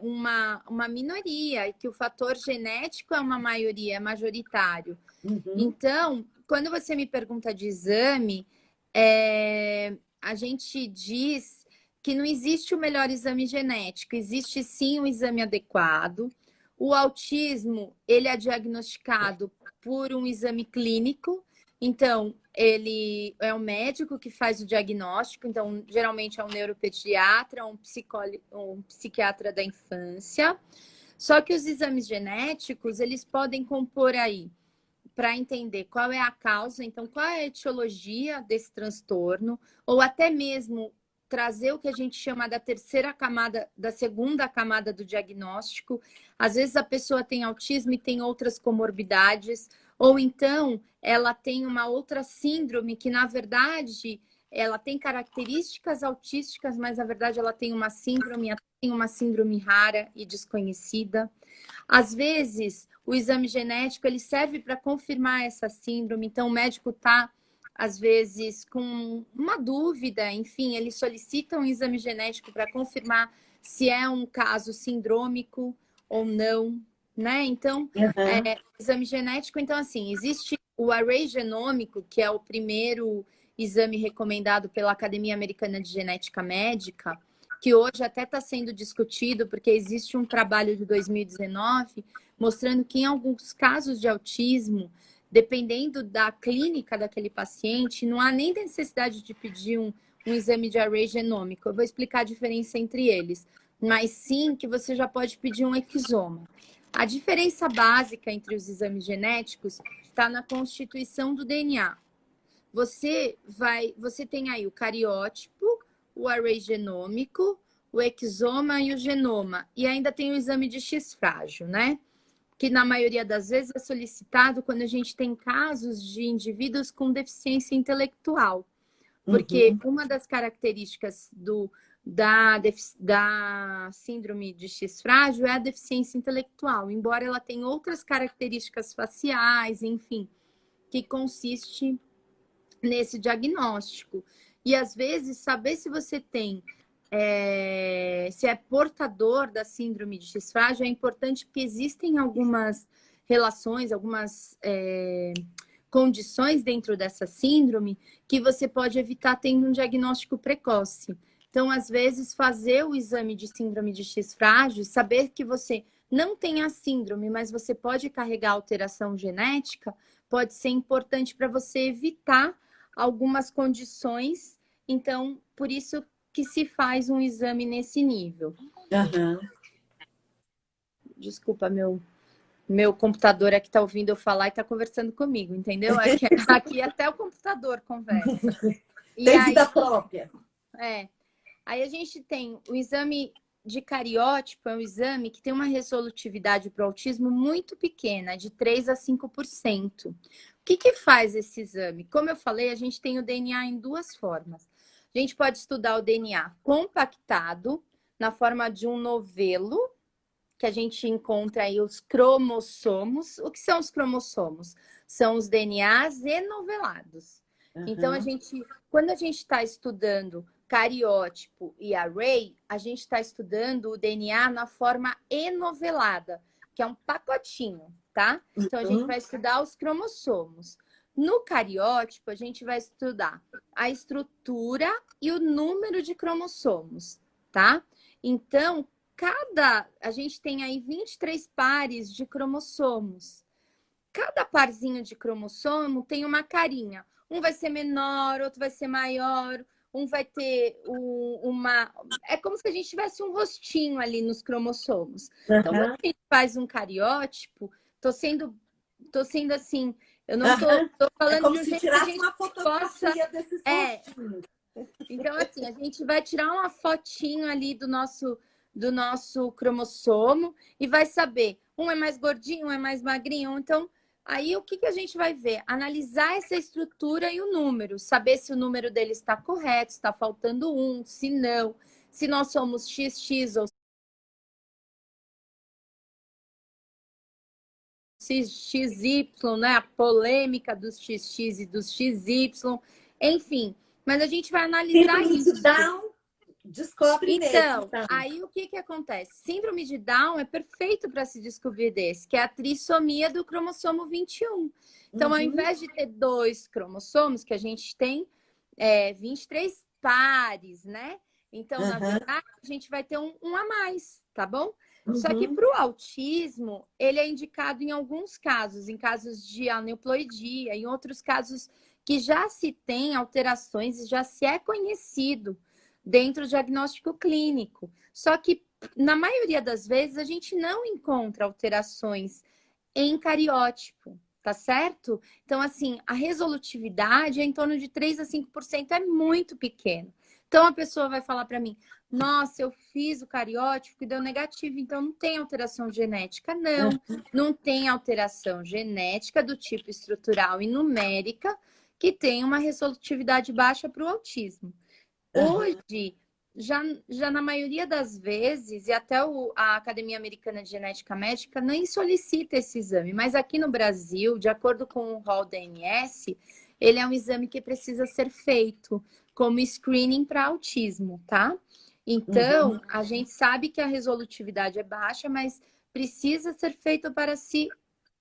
Speaker 2: uma minoria e que o fator genético é uma maioria, é majoritário.
Speaker 1: Uhum.
Speaker 2: Então, quando você me pergunta de exame, a gente diz que não existe o melhor exame genético, existe sim um exame adequado. O autismo, ele é diagnosticado por um exame clínico, então ele é o médico que faz o diagnóstico, então geralmente é um neuropediatra, um psiquiatra da infância. Só que os exames genéticos, eles podem compor aí para entender qual é a causa, então qual é a etiologia desse transtorno, ou até mesmo trazer o que a gente chama da terceira camada, da segunda camada do diagnóstico. Às vezes a pessoa tem autismo e tem outras comorbidades, ou então ela tem uma outra síndrome que, na verdade, ela tem características autísticas, mas na verdade ela tem uma síndrome rara e desconhecida. Às vezes, o exame genético ele serve para confirmar essa síndrome, então o médico está, às vezes, com uma dúvida, enfim, ele solicita um exame genético para confirmar se é um caso sindrômico ou não, né? Então, exame genético, então, assim, existe o array genômico, que é o primeiro exame recomendado pela Academia Americana de Genética Médica, que hoje até está sendo discutido, porque existe um trabalho de 2019 mostrando que em alguns casos de autismo, dependendo da clínica daquele paciente, não há nem necessidade de pedir um exame de array genômico. Eu vou explicar a diferença entre eles, mas sim que você já pode pedir um exoma. A diferença básica entre os exames genéticos está na constituição do DNA. Você tem aí o cariótipo, o array genômico, o exoma e o genoma. E ainda tem o exame de X frágil, né? Que na maioria das vezes é solicitado quando a gente tem casos de indivíduos com deficiência intelectual. Porque uma das características da síndrome de X frágil é a deficiência intelectual, embora ela tenha outras características faciais, enfim, que consiste nesse diagnóstico. E às vezes saber se você tem se é portador da síndrome de X frágil é importante, porque existem algumas relações, algumas condições dentro dessa síndrome que você pode evitar tendo um diagnóstico precoce. Então, às vezes, fazer o exame de síndrome de X frágil, saber que você não tem a síndrome, mas você pode carregar alteração genética, pode ser importante para você evitar algumas condições. Então, por isso que se faz um exame nesse nível. Desculpa, meu computador aqui está ouvindo eu falar e está conversando comigo, entendeu? Aqui até o computador conversa.
Speaker 1: Tem vida própria.
Speaker 2: Aí a gente tem o exame de cariótipo, é um exame que tem uma resolutividade para o autismo muito pequena, de 3 a 5%. O que faz esse exame? Como eu falei, a gente tem o DNA em duas formas. A gente pode estudar o DNA compactado, na forma de um novelo, que a gente encontra aí os cromossomos. O que são os cromossomos? São os DNAs enovelados. Então, quando a gente está estudando cariótipo e array, a gente está estudando o DNA na forma enovelada, que é um pacotinho, tá? Então, a gente vai estudar os cromossomos. No cariótipo, a gente vai estudar a estrutura e o número de cromossomos, tá? Então, a gente tem aí 23 pares de cromossomos. Cada parzinho de cromossomo tem uma carinha. Um vai ser menor, outro vai ser maior, um vai ter uma... É como se a gente tivesse um rostinho ali nos cromossomos. Então, quando a gente faz um cariótipo, tô sendo assim, eu não tô falando de um jeito que a gente
Speaker 1: uma fotografia desses rostinhos.
Speaker 2: Então, assim, a gente vai tirar uma fotinho ali do nosso cromossomo e vai saber, um é mais gordinho, um é mais magrinho. Então, aí o que a gente vai ver? Analisar essa estrutura e o número, saber se o número dele está correto, está faltando um, se não, se nós somos XX ou XY, né? A polêmica dos XX e dos XY, enfim. Mas a gente vai analisar isso.
Speaker 1: Descobre
Speaker 2: então, aí o que acontece? Síndrome de Down é perfeito para se descobrir desse, que é a trissomia do cromossomo 21. Então, ao invés de ter 2 cromossomos, que a gente tem 23 pares, né? Então, na verdade, a gente vai ter um a mais, tá bom? Só que para o autismo, ele é indicado em alguns casos, em casos de aneuploidia, em outros casos que já se tem alterações e já se é conhecido dentro do diagnóstico clínico. Só que, na maioria das vezes, a gente não encontra alterações em cariótipo, tá certo? Então, assim, a resolutividade é em torno de 3 a 5%, é muito pequeno. Então, a pessoa vai falar para mim, nossa, eu fiz o cariótipo e deu negativo, então não tem alteração genética. Não, não tem alteração genética do tipo estrutural e numérica que tem uma resolutividade baixa para o autismo. Hoje, já na maioria das vezes, e até a Academia Americana de Genética Médica nem solicita esse exame, mas aqui no Brasil, de acordo com o rol da ANS, ele é um exame que precisa ser feito como screening para autismo, tá? Então, a gente sabe que a resolutividade é baixa, mas precisa ser feito para se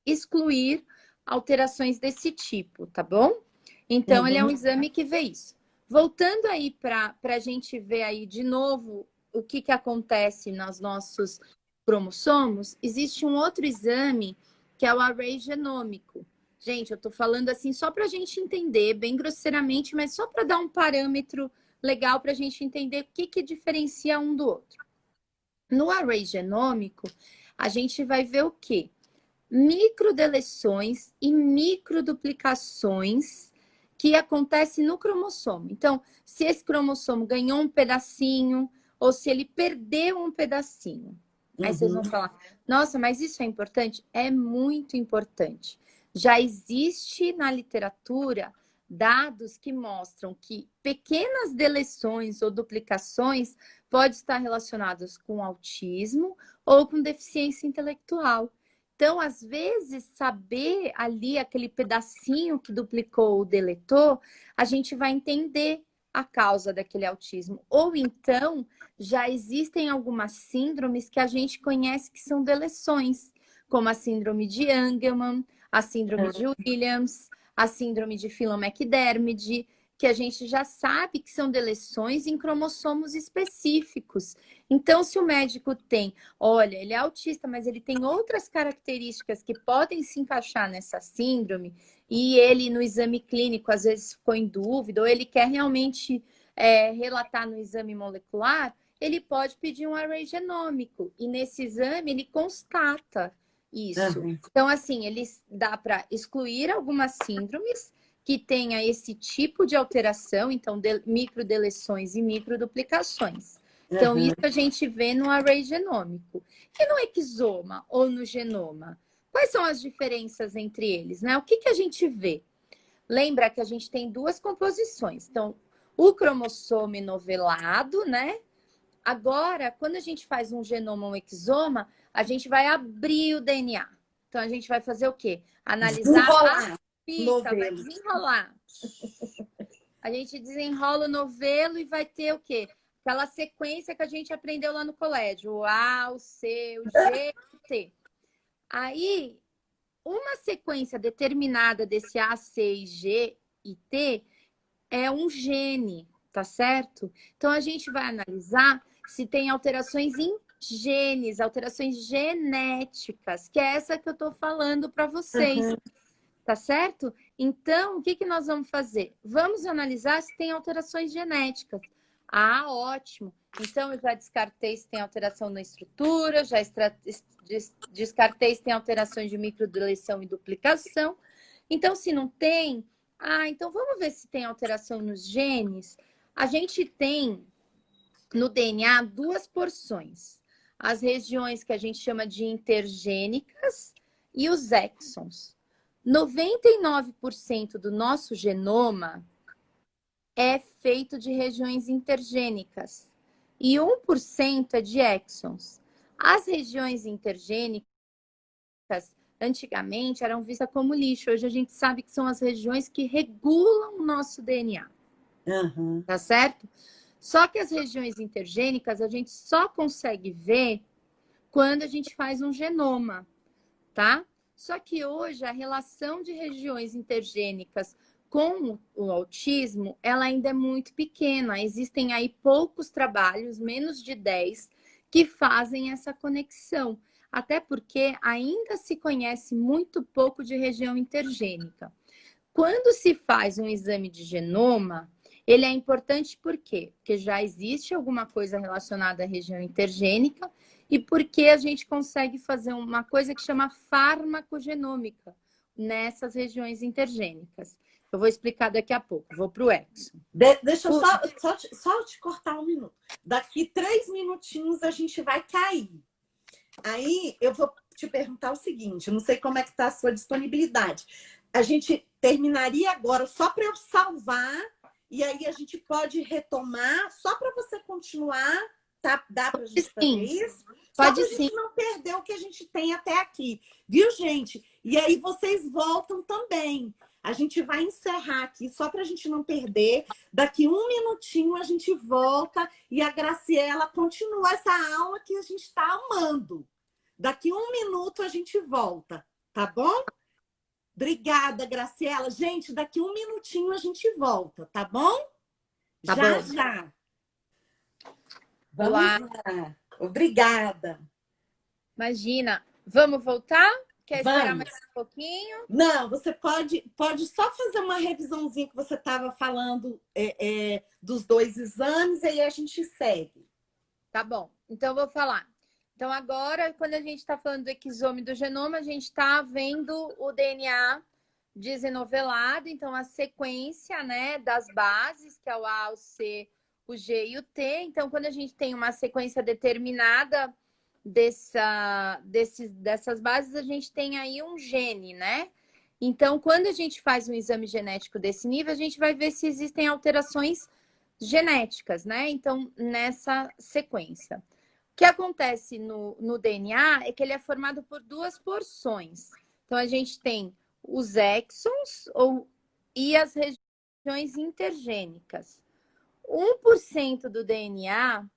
Speaker 2: excluir alterações desse tipo, tá bom? Então, ele é um exame que vê isso. Voltando aí para a gente ver aí de novo o que acontece nos nossos cromossomos, existe um outro exame que é o array genômico. Gente, eu estou falando assim só para a gente entender, bem grosseiramente, mas só para dar um parâmetro legal para a gente entender o que diferencia um do outro. No array genômico, a gente vai ver o quê? Microdeleções e microduplicações que acontecem no cromossomo. Então, se esse cromossomo ganhou um pedacinho ou se ele perdeu um pedacinho. Aí vocês vão falar, nossa, mas isso é importante? É muito importante. Já existe na literatura dados que mostram que pequenas deleções ou duplicações podem estar relacionadas com autismo ou com deficiência intelectual. Então, às vezes, saber ali aquele pedacinho que duplicou ou deletou, a gente vai entender a causa daquele autismo. Ou então, já existem algumas síndromes que a gente conhece que são deleções, como a síndrome de Angelman, a síndrome de Williams, a síndrome de Phelan-McDermid, que a gente já sabe que são deleções em cromossomos específicos. Então, se o médico tem, olha, ele é autista, mas ele tem outras características que podem se encaixar nessa síndrome, e ele no exame clínico às vezes ficou em dúvida, ou ele quer realmente relatar no exame molecular, ele pode pedir um array genômico, e nesse exame ele constata isso. Então, assim, ele dá para excluir algumas síndromes que tenha esse tipo de alteração, então microdeleções e microduplicações. Então, isso a gente vê no array genômico. E no exoma ou no genoma? Quais são as diferenças entre eles, né? O que a gente vê? Lembra que a gente tem duas composições. Então, o cromossomo enovelado, né? Agora, quando a gente faz um genoma ou um exoma, a gente vai abrir o DNA. Então, a gente vai fazer o quê? Analisar a fita, vai desenrolar. A gente desenrola o novelo e vai ter o quê? Aquela sequência que a gente aprendeu lá no colégio. O A, o C, o G, o T. Aí, uma sequência determinada desse A, C, G e T é um gene, tá certo? Então, a gente vai analisar se tem alterações em genes, alterações genéticas, que é essa que eu tô falando para vocês. Tá certo? Então, o que nós vamos fazer? Vamos analisar se tem alterações genéticas. Ah, ótimo. Então, eu já descartei se tem alteração na estrutura, já descartei se tem alterações de microdeleção e duplicação. Então, se não tem, então vamos ver se tem alteração nos genes. A gente tem no DNA duas porções. As regiões que a gente chama de intergênicas e os exons. 99% do nosso genoma é feito de regiões intergênicas e 1% é de exons. As regiões intergênicas, antigamente, eram vistas como lixo. Hoje a gente sabe que são as regiões que regulam o nosso DNA. Tá certo? Só que as regiões intergênicas a gente só consegue ver quando a gente faz um genoma, tá? Só que hoje a relação de regiões intergênicas com o autismo, ela ainda é muito pequena. Existem aí poucos trabalhos, menos de 10, que fazem essa conexão. Até porque ainda se conhece muito pouco de região intergênica. Quando se faz um exame de genoma, ele é importante por quê? Porque já existe alguma coisa relacionada à região intergênica e porque a gente consegue fazer uma coisa que chama farmacogenômica. nessas regiões intergênicas. Eu vou explicar daqui a pouco. Vou para o exon.
Speaker 1: Deixa eu só te cortar um minuto. Daqui 3 minutinhos a gente vai cair. Aí eu vou te perguntar o seguinte, não sei como é que está a sua disponibilidade. A gente terminaria agora só para eu salvar e aí a gente pode retomar só para você continuar, tá? Dá para a gente fazer isso? Só para a gente não perder o que a gente tem até aqui, viu, gente? E aí vocês voltam também. A gente vai encerrar aqui, só para a gente não perder. Daqui 1 minutinho a gente volta e a Graciela continua essa aula que a gente está amando. Daqui 1 minuto a gente volta, tá bom? Obrigada, Graciela. Gente, daqui 1 minutinho a gente volta, tá bom?
Speaker 2: Tá
Speaker 1: já,
Speaker 2: bom.
Speaker 1: já. Vamos lá. Obrigada.
Speaker 2: Imagina. Vamos voltar? Quer esperar mais um pouquinho?
Speaker 1: Não, você pode só fazer uma revisãozinha que você estava falando dos 2 exames, aí a gente segue.
Speaker 2: Tá bom. Então, eu vou falar. Então, agora, quando a gente está falando do exome do genoma, a gente está vendo o DNA desenovelado. Então, a sequência, né, das bases, que é o A, o C, o G e o T. Então, quando a gente tem uma sequência determinada dessas bases, a gente tem aí um gene, né? Então, quando a gente faz um exame genético desse nível, a gente vai ver se existem alterações genéticas, né? Então, nessa sequência. O que acontece no DNA é que ele é formado por 2 porções. Então, a gente tem os exons e as regiões intergênicas. 1% do DNA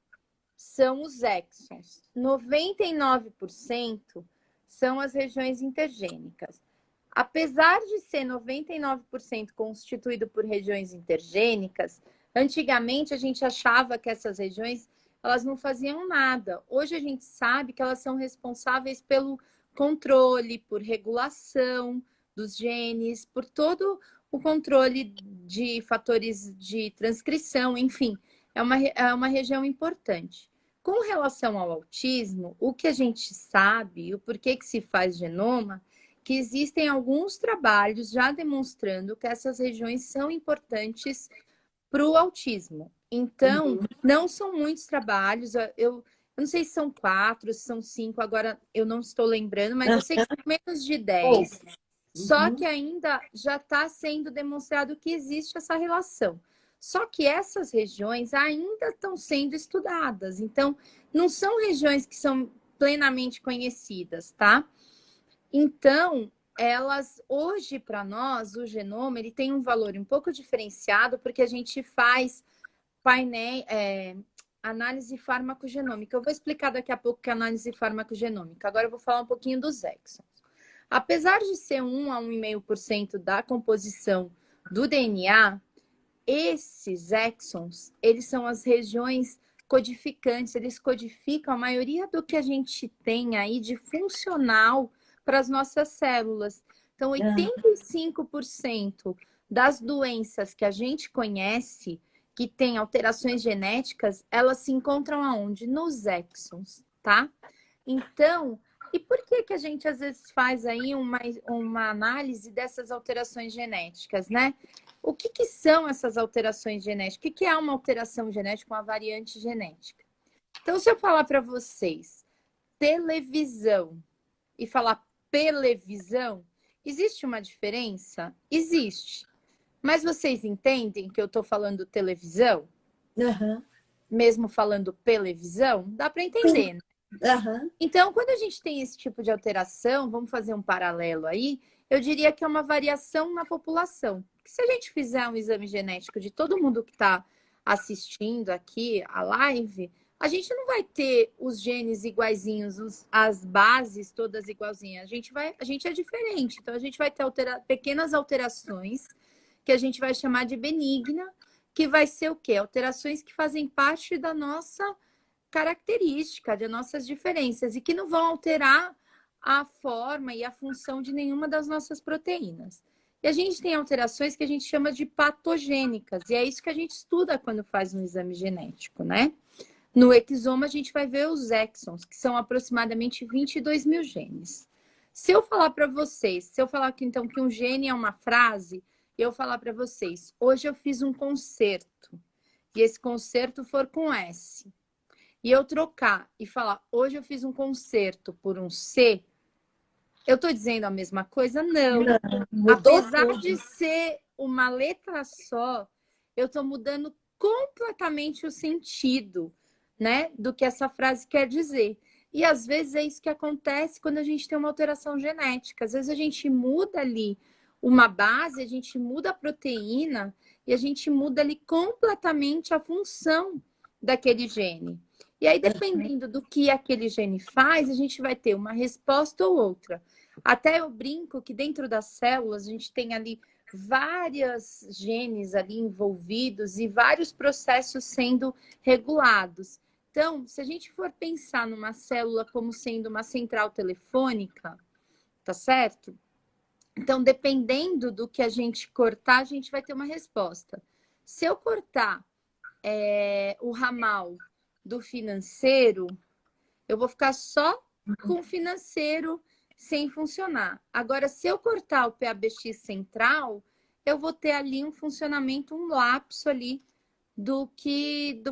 Speaker 2: são os exons. 99% são as regiões intergênicas. Apesar de ser 99% constituído por regiões intergênicas, antigamente a gente achava que essas regiões elas não faziam nada. Hoje a gente sabe que elas são responsáveis pelo controle, por regulação dos genes, por todo o controle de fatores de transcrição, enfim, é uma região importante. Com relação ao autismo, o que a gente sabe, o porquê que se faz genoma, que existem alguns trabalhos já demonstrando que essas regiões são importantes para o autismo. Então, não são muitos trabalhos, eu não sei se são 4, se são 5, agora eu não estou lembrando, mas eu sei que são menos de 10. Só que ainda já está sendo demonstrado que existe essa relação. Só que essas regiões ainda estão sendo estudadas. Então, não são regiões que são plenamente conhecidas, tá? Então, elas, hoje, para nós, o genoma, ele tem um valor um pouco diferenciado, porque a gente faz painel, análise farmacogenômica. Eu vou explicar daqui a pouco que é análise farmacogenômica. Agora eu vou falar um pouquinho dos exons. Apesar de ser 1 a 1,5% da composição do DNA, esses exons, eles são as regiões codificantes, eles codificam a maioria do que a gente tem aí de funcional para as nossas células. Então, 85% das doenças que a gente conhece, que tem alterações genéticas, elas se encontram aonde? Nos exons, tá? Então, e por que que a gente às vezes faz aí uma análise dessas alterações genéticas, né? O que que são essas alterações genéticas? O que que é uma alteração genética, uma variante genética? Então, se eu falar para vocês televisão e falar pelevisão, existe uma diferença? Existe. Mas vocês entendem que eu estou falando televisão? Mesmo falando pelevisão? Dá para entender, né? Então, quando a gente tem esse tipo de alteração, vamos fazer um paralelo aí, eu diria que é uma variação na população. Porque se a gente fizer um exame genético de todo mundo que está assistindo aqui a live, a gente não vai ter os genes iguaizinhos, as bases todas igualzinhas. A gente é diferente. Então, a gente vai ter pequenas alterações que a gente vai chamar de benigna, que vai ser o quê? Alterações que fazem parte da nossa característica, de nossas diferenças, e que não vão alterar a forma e a função de nenhuma das nossas proteínas. E a gente tem alterações que a gente chama de patogênicas, e é isso que a gente estuda quando faz um exame genético, né? No exoma, a gente vai ver os exons, que são aproximadamente 22 mil genes. Se eu falar para vocês, se eu falar que então que um gene é uma frase, eu falar para vocês, hoje eu fiz um concerto, e esse concerto for com S, e eu trocar e falar, hoje eu fiz um concerto por um C, eu estou dizendo a mesma coisa? Não.
Speaker 1: Não, mudou
Speaker 2: Apesar de
Speaker 1: tudo.
Speaker 2: ser uma letra só, eu estou mudando completamente o sentido, né, do que essa frase quer dizer. E às vezes é isso que acontece quando a gente tem uma alteração genética. Às vezes a gente muda ali uma base, a gente muda a proteína e a gente muda ali completamente a função daquele gene. E aí, dependendo do que aquele gene faz, a gente vai ter uma resposta ou outra. Até eu brinco que dentro das células a gente tem ali vários genes ali envolvidos e vários processos sendo regulados. Então, se a gente for pensar numa célula como sendo uma central telefônica, tá certo? Então, dependendo do que a gente cortar, a gente vai ter uma resposta. Se eu cortar o ramal do financeiro, eu vou ficar só com o financeiro sem funcionar. Agora, se eu cortar o PABX central, eu vou ter ali um funcionamento, um lapso ali do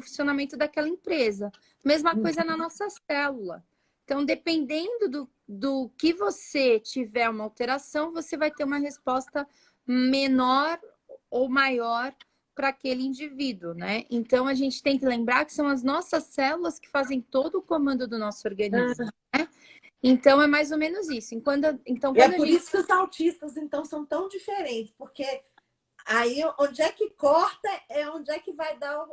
Speaker 2: funcionamento daquela empresa. Mesma coisa na nossa célula. Então, dependendo do que você tiver uma alteração, você vai ter uma resposta menor ou maior para aquele indivíduo, né? Então, a gente tem que lembrar que são as nossas células que fazem todo o comando do nosso organismo, né? Então, é mais ou menos isso.
Speaker 1: É
Speaker 2: Quando a
Speaker 1: por
Speaker 2: gente...
Speaker 1: isso que os autistas, então, são tão diferentes, porque aí onde é que corta é onde é que vai dar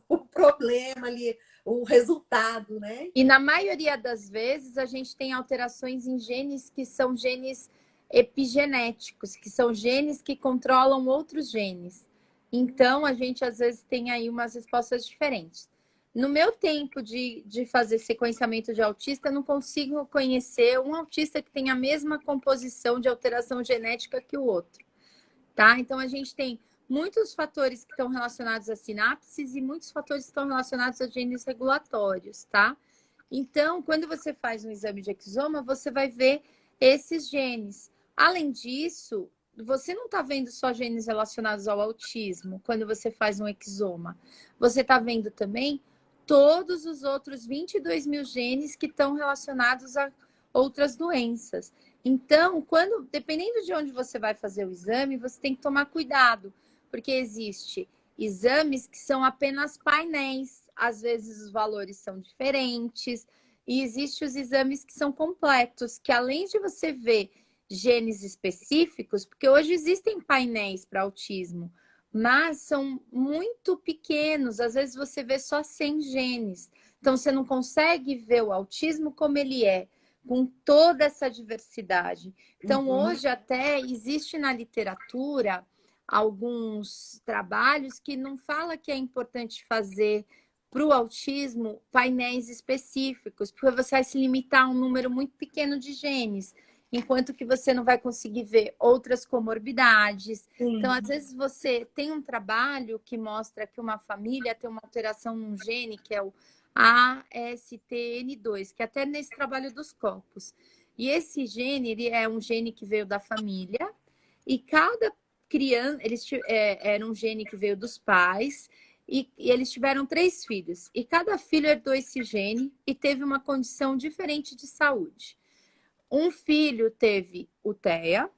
Speaker 1: o problema ali, o resultado, né?
Speaker 2: E na maioria das vezes, a gente tem alterações em genes que são genes epigenéticos, que são genes que controlam outros genes. Então, a gente às vezes tem aí umas respostas diferentes. No meu tempo de fazer sequenciamento de autista, eu não consigo conhecer um autista que tenha a mesma composição de alteração genética que o outro, tá? Então, a gente tem muitos fatores que estão relacionados a sinapses e muitos fatores que estão relacionados a genes regulatórios, tá? Então, quando você faz um exame de exoma, você vai ver esses genes. Além disso, você não está vendo só genes relacionados ao autismo quando você faz um exoma. Você está vendo também todos os outros 22 mil genes que estão relacionados a outras doenças. Então, dependendo de onde você vai fazer o exame, você tem que tomar cuidado, porque existe exames que são apenas painéis, às vezes os valores são diferentes, e existem os exames que são completos, que além de você ver genes específicos, porque hoje existem painéis para autismo, mas são muito pequenos, às vezes você vê só 100 genes. Então, você não consegue ver o autismo como ele é, com toda essa diversidade. Então, hoje até existe na literatura alguns trabalhos que não fala que é importante fazer para o autismo painéis específicos, porque você vai se limitar a um número muito pequeno de genes, enquanto que você não vai conseguir ver outras comorbidades.
Speaker 1: Sim.
Speaker 2: Então, às vezes, você tem um trabalho que mostra que uma família tem uma alteração num gene, que é o ASTN2, que é até nesse trabalho dos copos. E esse gene, ele é um gene que veio da família, e cada criança, era um gene que veio dos pais, e eles tiveram 3 filhos. E cada filho herdou esse gene e teve uma condição diferente de saúde. Um filho teve o TEA,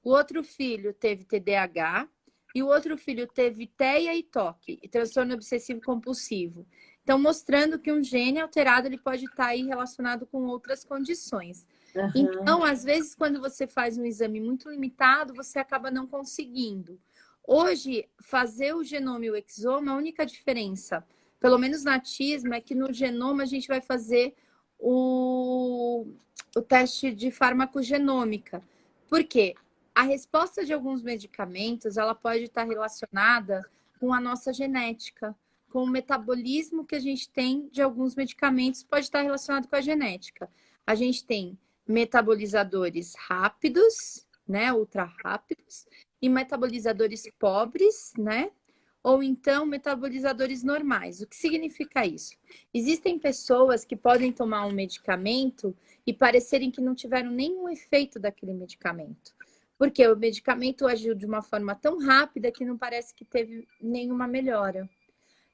Speaker 2: o outro filho teve TDAH e o outro filho teve TEA e TOC, transtorno obsessivo compulsivo. Então, mostrando que um gene alterado ele pode estar aí relacionado com outras condições. Então, às vezes, quando você faz um exame muito limitado, você acaba não conseguindo. Hoje, fazer o genoma e o exoma, a única diferença, pelo menos na autismo, é que no genoma a gente vai fazer o teste de farmacogenômica. Por quê? A resposta de alguns medicamentos, ela pode estar relacionada com a nossa genética, com o metabolismo que a gente tem de alguns medicamentos, pode estar relacionado com a genética. A gente tem metabolizadores rápidos, né, ultra rápidos, e metabolizadores pobres, né, ou então metabolizadores normais. O que significa isso? Existem pessoas que podem tomar um medicamento e parecerem que não tiveram nenhum efeito daquele medicamento. Porque o medicamento agiu de uma forma tão rápida que não parece que teve nenhuma melhora.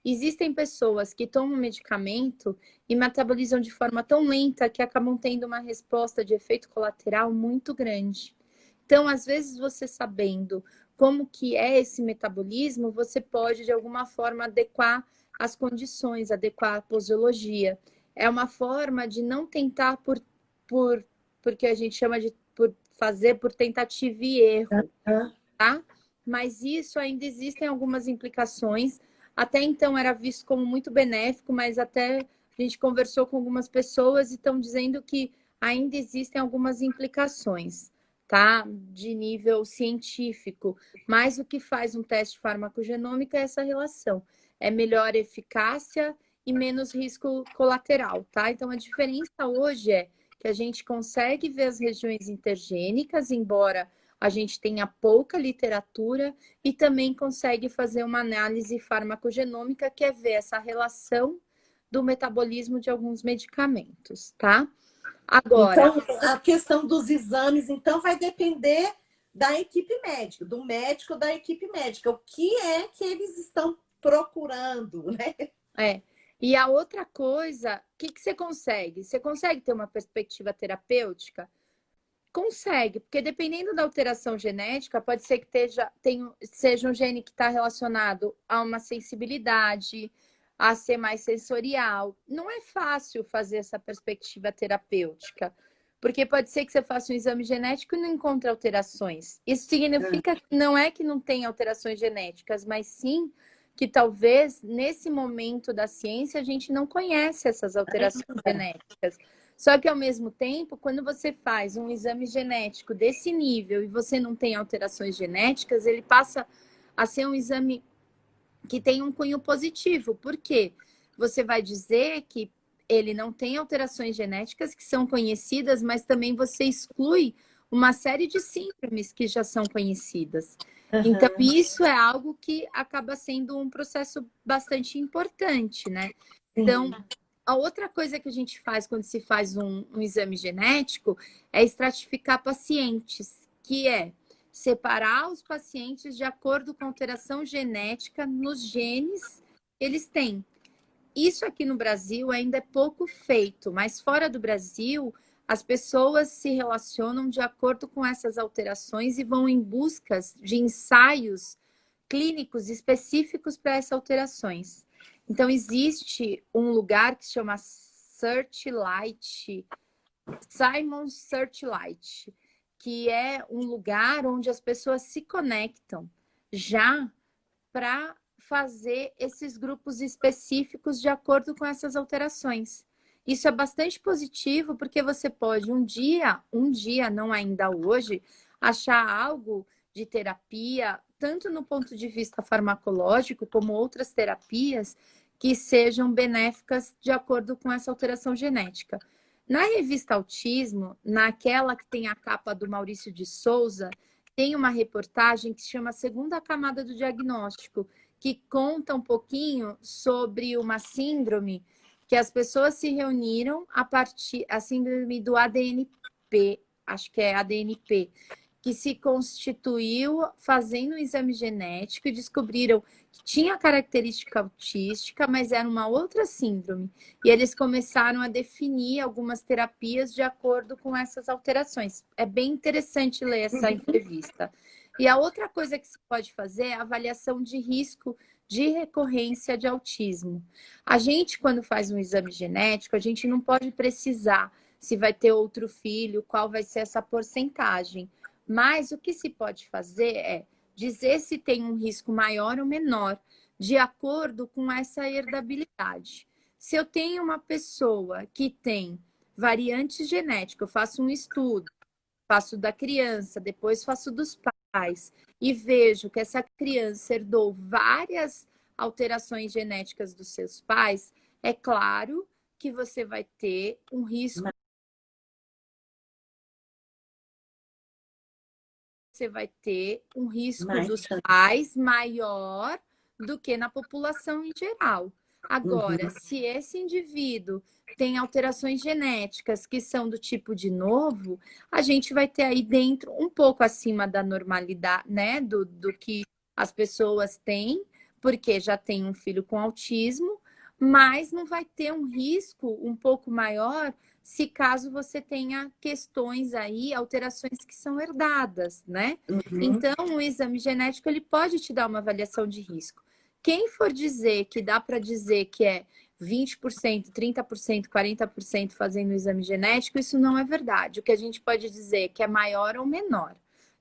Speaker 2: Existem pessoas que tomam medicamento e metabolizam de forma tão lenta que acabam tendo uma resposta de efeito colateral muito grande. Então, às vezes, você sabendo como que é esse metabolismo, você pode, de alguma forma, adequar as condições, adequar a posologia. É uma forma de não tentar porque a gente chama de por fazer por tentativa e erro, tá? Mas isso ainda existem algumas implicações. Até então era visto como muito benéfico, mas até a gente conversou com algumas pessoas e estão dizendo que ainda existem algumas implicações, tá? De nível científico. Mas o que faz um teste farmacogenômico é essa relação. É melhor eficácia e menos risco colateral, tá? Então a diferença hoje é que a gente consegue ver as regiões intergênicas, embora a gente tenha pouca literatura, e também consegue fazer uma análise farmacogenômica, que é ver essa relação do metabolismo de alguns medicamentos, tá? Agora,
Speaker 1: Então, a questão dos exames, então, vai depender da equipe médica, do médico da equipe médica. O que é que eles estão procurando, né?
Speaker 2: E a outra coisa, o que, que você consegue? Você consegue ter uma perspectiva terapêutica? Consegue, porque dependendo da alteração genética, pode ser que seja um gene que está relacionado a uma sensibilidade, a ser mais sensorial. Não é fácil fazer essa perspectiva terapêutica, porque pode ser que você faça um exame genético e não encontre alterações. Isso significa que não é que não tem alterações genéticas, mas sim que talvez nesse momento da ciência a gente não conhece essas alterações genéticas. Só que, ao mesmo tempo, quando você faz um exame genético desse nível e você não tem alterações genéticas, ele passa a ser um exame que tem um cunho positivo. Por quê? Você vai dizer que ele não tem alterações genéticas que são conhecidas, mas também você exclui uma série de síndromes que já são conhecidas. Então, isso é algo que acaba sendo um processo bastante importante, né? Então, a outra coisa que a gente faz quando se faz um exame genético é estratificar pacientes, que é separar os pacientes de acordo com a alteração genética nos genes que eles têm. Isso aqui no Brasil ainda é pouco feito, mas fora do Brasil, as pessoas se relacionam de acordo com essas alterações e vão em busca de ensaios clínicos específicos para essas alterações. Então, existe um lugar que se chama Searchlight, Simon Searchlight, que é um lugar onde as pessoas se conectam já para fazer esses grupos específicos de acordo com essas alterações. Isso é bastante positivo porque você pode um dia, não ainda hoje, achar algo de terapia, tanto no ponto de vista farmacológico, como outras terapias, que sejam benéficas de acordo com essa alteração genética. Na revista Autismo, naquela que tem a capa do Maurício de Souza, tem uma reportagem que se chama Segunda Camada do Diagnóstico, que conta um pouquinho sobre uma síndrome que as pessoas se reuniram a síndrome do ADNP, acho que é ADNP, que se constituiu fazendo um exame genético e descobriram que tinha característica autística, mas era uma outra síndrome. E eles começaram a definir algumas terapias de acordo com essas alterações. É bem interessante ler essa entrevista. E a outra coisa que se pode fazer é a avaliação de risco de recorrência de autismo. A gente, quando faz um exame genético, a gente não pode precisar se vai ter outro filho, qual vai ser essa porcentagem. Mas o que se pode fazer é dizer se tem um risco maior ou menor, de acordo com essa herdabilidade. Se eu tenho uma pessoa que tem variante genética, eu faço um estudo, faço da criança, depois faço dos pais, e vejo que essa criança herdou várias alterações genéticas dos seus pais, é claro que você vai ter um risco. Você vai ter um risco dos pais maior do que na população em geral. Agora,
Speaker 1: Uhum.
Speaker 2: se esse indivíduo tem alterações genéticas que são do tipo de novo, a gente vai ter aí dentro um pouco acima da normalidade, né? Do que as pessoas têm, porque já tem um filho com autismo, mas não vai ter um risco um pouco maior se caso você tenha questões aí, alterações que são herdadas, né?
Speaker 1: Uhum.
Speaker 2: Então, o exame genético ele pode te dar uma avaliação de risco. Quem for dizer que dá para dizer que é 20%, 30%, 40% fazendo o exame genético, isso não é verdade. O que a gente pode dizer é que é maior ou menor,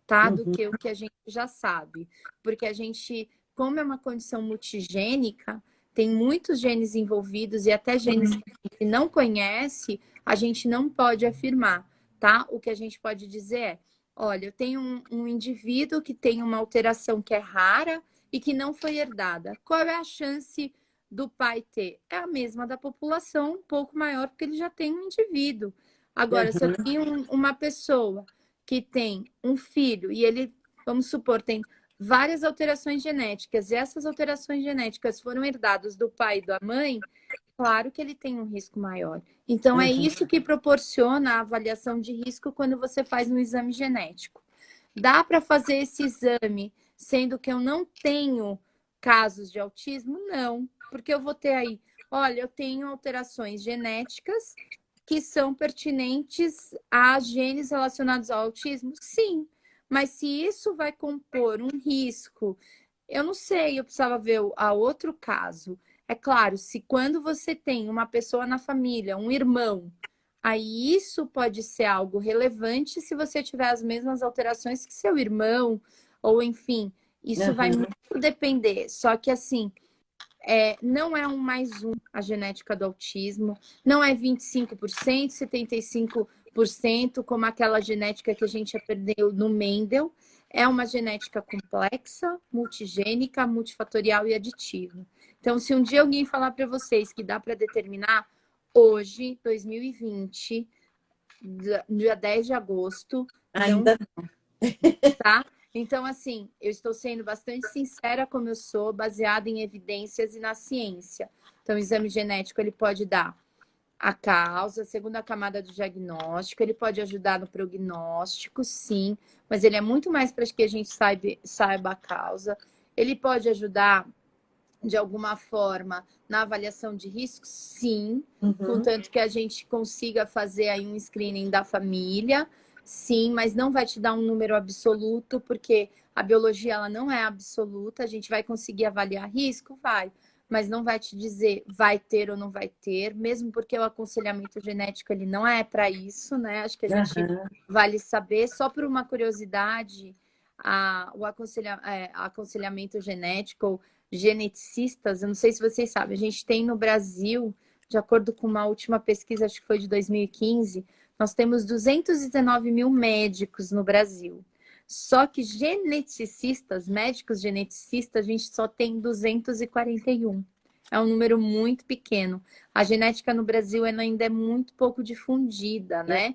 Speaker 2: tá? Do
Speaker 1: Uhum.
Speaker 2: que o que a gente já sabe. Porque a gente, como é uma condição multigênica, tem muitos genes envolvidos e até genes que a gente não conhece, a gente não pode afirmar, tá? O que a gente pode dizer é, olha, eu tenho um indivíduo que tem uma alteração que é rara e que não foi herdada. Qual é a chance do pai ter? É a mesma da população, um pouco maior, porque ele já tem um indivíduo. Agora, se eu
Speaker 1: Uhum.
Speaker 2: tenho uma pessoa que tem um filho e ele, vamos supor, tem várias alterações genéticas, e essas alterações genéticas foram herdadas do pai e da mãe, claro que ele tem um risco maior. Então, é
Speaker 1: Uhum.
Speaker 2: isso que proporciona a avaliação de risco quando você faz um exame genético. Dá para fazer esse exame, sendo que eu não tenho casos de autismo? Não, porque eu vou ter aí, olha, eu tenho alterações genéticas que são pertinentes a genes relacionados ao autismo? Sim, mas se isso vai compor um risco, eu não sei, eu precisava ver a outro caso. É claro, se quando você tem uma pessoa na família, um irmão, aí isso pode ser algo relevante se você tiver as mesmas alterações que seu irmão, ou enfim, isso vai
Speaker 1: Uhum.
Speaker 2: muito depender. Só que assim, não é um mais um a genética do autismo, não é 25%, 75%, como aquela genética que a gente aprendeu no Mendel. É uma genética complexa, multigênica, multifatorial e aditiva. Então, se um dia alguém falar para vocês que dá para determinar, hoje, 2020, dia 10 de agosto, não
Speaker 1: Ainda.
Speaker 2: tá? Então, assim, eu estou sendo bastante sincera como eu sou, baseada em evidências e na ciência. Então, o exame genético, ele pode dar a causa, a segunda camada do diagnóstico, ele pode ajudar no prognóstico, sim, mas ele é muito mais para que a gente saiba a causa. Ele pode ajudar, de alguma forma, na avaliação de risco, sim,
Speaker 1: Uhum.
Speaker 2: contanto que a gente consiga fazer aí um screening da família, sim, mas não vai te dar um número absoluto, porque a biologia ela não é absoluta, a gente vai conseguir avaliar risco? Vai, mas não vai te dizer vai ter ou não vai ter, mesmo porque o aconselhamento genético ele não é para isso, né? Acho que a gente
Speaker 1: Uhum.
Speaker 2: vale saber, só por uma curiosidade, o aconselhamento genético, geneticistas, eu não sei se vocês sabem, a gente tem no Brasil, de acordo com uma última pesquisa, acho que foi de 2015, nós temos 219 mil médicos no Brasil. Só que geneticistas, médicos geneticistas, a gente só tem 241. É um número muito pequeno. A genética no Brasil ela ainda é muito pouco difundida, né?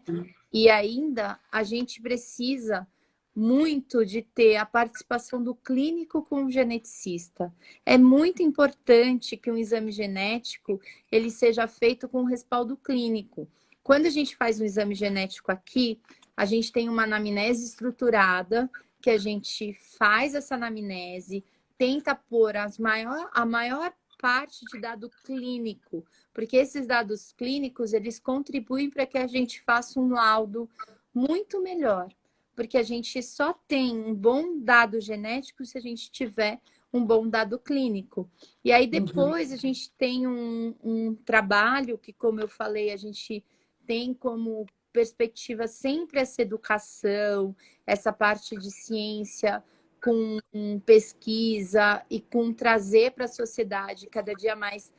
Speaker 2: E ainda a gente precisa muito de ter a participação do clínico com o geneticista. É muito importante que um exame genético ele seja feito com respaldo clínico. Quando a gente faz um exame genético aqui, a gente tem uma anamnese estruturada, que a gente faz essa anamnese, tenta pôr a maior parte de dado clínico, porque esses dados clínicos, eles contribuem para que a gente faça um laudo muito melhor, porque a gente só tem um bom dado genético se a gente tiver um bom dado clínico. E aí
Speaker 1: Uhum.
Speaker 2: depois a gente tem um trabalho que, como eu falei, a gente tem como perspectiva sempre essa educação, essa parte de ciência com pesquisa e com trazer para a sociedade cada dia mais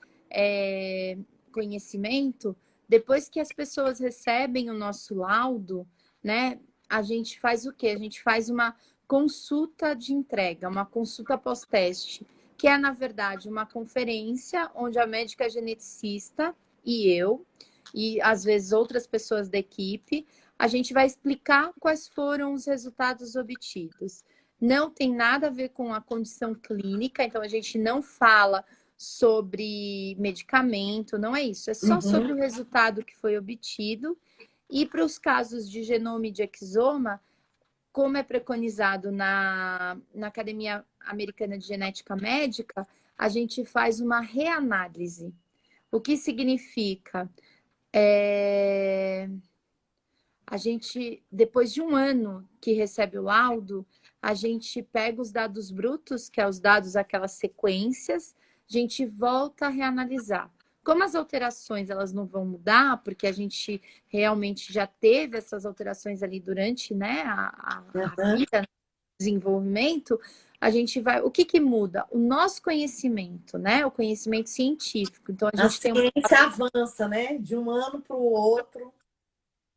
Speaker 2: conhecimento. Depois que as pessoas recebem o nosso laudo, né, a gente faz o quê? A gente faz uma consulta de entrega, uma consulta pós-teste, que é, na verdade, uma conferência onde a médica geneticista e eu, e às vezes outras pessoas da equipe, a gente vai explicar quais foram os resultados obtidos. não tem nada a ver com a condição clínica, então a gente não fala sobre medicamento, não é isso, é só sobre o
Speaker 1: Uhum.
Speaker 2: resultado que foi obtido. E para os casos de genoma e de exoma, como é preconizado na Academia Americana de Genética Médica, a gente faz uma reanálise. O que significa? A gente, depois de um ano que recebe o laudo, a gente pega os dados brutos, que é os dados, aquelas sequências, a gente volta a reanalisar. Como as alterações elas não vão mudar, porque a gente realmente já teve essas alterações ali durante, né, a
Speaker 1: Uhum.
Speaker 2: vida, o desenvolvimento, a gente vai. O que que muda? O nosso conhecimento, né? O conhecimento científico. Então, a
Speaker 1: A
Speaker 2: gente tem uma.
Speaker 1: ciência avança, né? De um ano para o outro.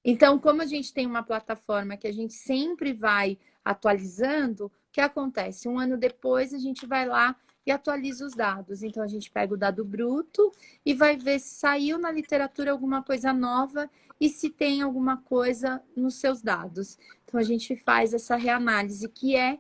Speaker 2: Então, como a gente tem uma plataforma que a gente sempre vai atualizando, o que acontece? Um ano depois, a gente vai lá e atualiza os dados. Então, a gente pega o dado bruto e vai ver se saiu na literatura alguma coisa nova e se tem alguma coisa nos seus dados. Então, a gente faz essa reanálise, que a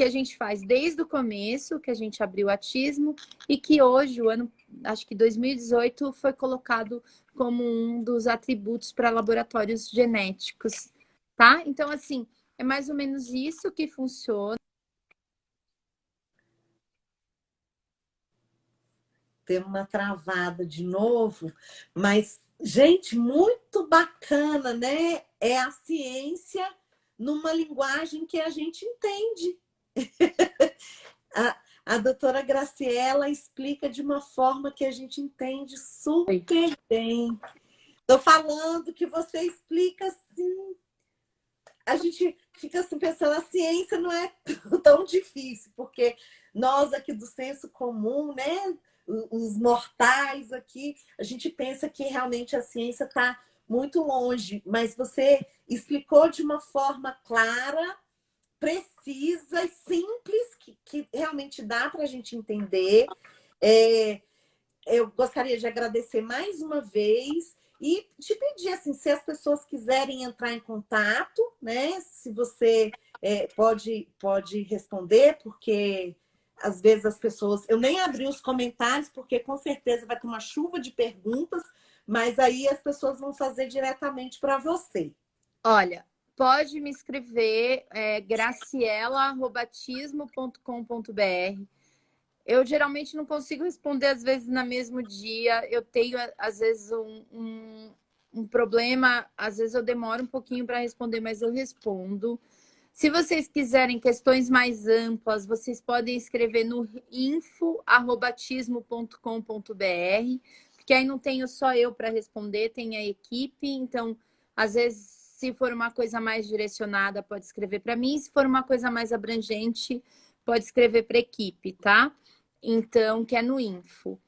Speaker 2: gente faz desde o começo, que a gente abriu o atismo, e que hoje, o ano, acho que 2018, foi colocado como um dos atributos para laboratórios genéticos, tá? Então, assim, é mais ou menos isso que funciona.
Speaker 1: Ter uma travada de novo, mas, gente, muito bacana, né? É a ciência numa linguagem que a gente entende. A doutora Graciela explica de uma forma que a gente entende super bem. Estou falando que você explica assim, a gente fica assim pensando, a ciência não é tão difícil, porque nós aqui do senso comum, né, os mortais aqui, a gente pensa que realmente a ciência está muito longe, mas você explicou de uma forma clara, precisa e simples, que realmente dá para a gente entender. É, eu gostaria de agradecer mais uma vez e te pedir assim, se as pessoas quiserem entrar em contato, né? Se você pode responder, porque às vezes as pessoas. Eu nem abri os comentários, porque com certeza vai ter uma chuva de perguntas, mas aí as pessoas vão fazer diretamente para você.
Speaker 2: Olha, pode me escrever, graciela@batismo.com.br. Eu geralmente não consigo responder, às vezes, no mesmo dia. Eu tenho, às vezes, um problema. Às vezes eu demoro um pouquinho para responder, mas eu respondo. Se vocês quiserem questões mais amplas, vocês podem escrever no info@batismo.com.br, porque aí não tenho só eu para responder, tem a equipe. Então, às vezes, se for uma coisa mais direcionada, pode escrever para mim. Se for uma coisa mais abrangente, pode escrever para a equipe, tá? Então, que é no info.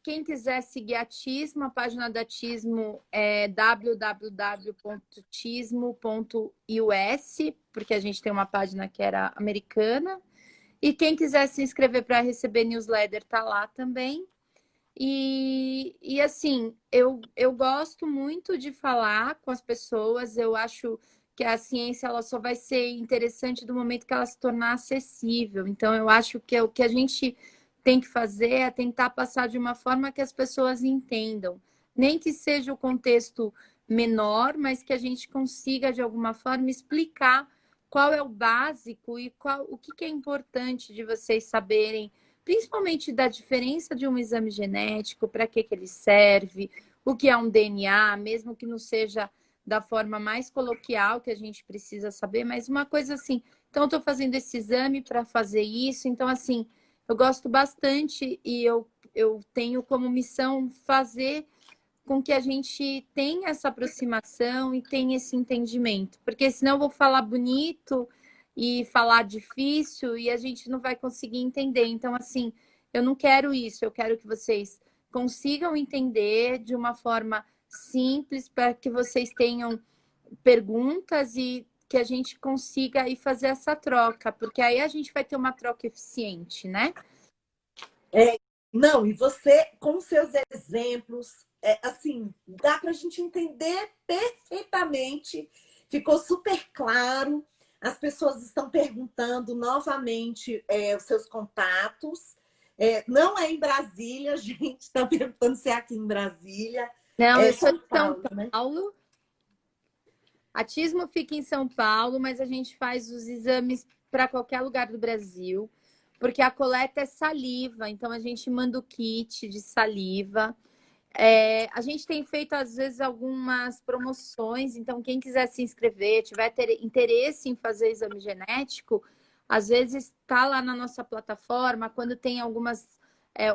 Speaker 2: Quem quiser seguir a Tismo, a página da Tismo é www.tismo.us, porque a gente tem uma página que era americana. E quem quiser se inscrever para receber newsletter, tá lá também. E assim, eu gosto muito de falar com as pessoas, eu acho que a ciência ela só vai ser interessante do momento que ela se tornar acessível. Então, eu acho que o que a gente tem que fazer é tentar passar de uma forma que as pessoas entendam. Nem que seja o contexto menor, mas que a gente consiga, de alguma forma, explicar qual é o básico e o que é importante de vocês saberem, principalmente da diferença de um exame genético, para que ele serve, o que é um DNA, mesmo que não seja da forma mais coloquial que a gente precisa saber, mas uma coisa assim, então estou fazendo esse exame para fazer isso, então assim, eu gosto bastante e eu tenho como missão fazer com que a gente tenha essa aproximação e tenha esse entendimento, porque senão eu vou falar bonito e falar difícil e a gente não vai conseguir entender. Então, assim, eu não quero isso, eu quero que vocês consigam entender de uma forma simples para que vocês tenham perguntas e que a gente consiga aí fazer essa troca, porque aí a gente vai ter uma troca eficiente, né?
Speaker 1: É, não, e você, com seus exemplos, assim, dá para a gente entender perfeitamente, ficou super claro. as pessoas estão perguntando novamente os seus contatos. Não é em Brasília, a gente está perguntando se é aqui em Brasília.
Speaker 2: Não, eu sou
Speaker 1: São
Speaker 2: de São
Speaker 1: Paulo, né?
Speaker 2: Paulo. A Tismo fica em São Paulo, mas a gente faz os exames para qualquer lugar do Brasil, porque a coleta é saliva, então a gente manda o kit de saliva. A gente tem feito, às vezes, algumas promoções, então quem quiser se inscrever, tiver interesse em fazer exame genético, às vezes está lá na nossa plataforma, quando tem algumas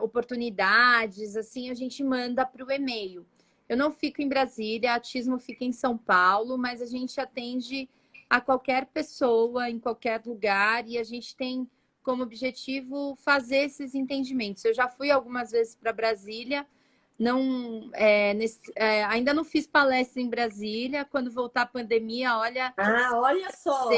Speaker 2: oportunidades, assim, a gente manda para o e-mail. Eu não fico em Brasília, a Tismo fica em São Paulo, mas a gente atende a qualquer pessoa, em qualquer lugar, e a gente tem como objetivo fazer esses entendimentos. Eu já fui algumas vezes para Brasília, não, ainda não fiz palestra em Brasília. Quando voltar a pandemia, olha,
Speaker 1: Olha só.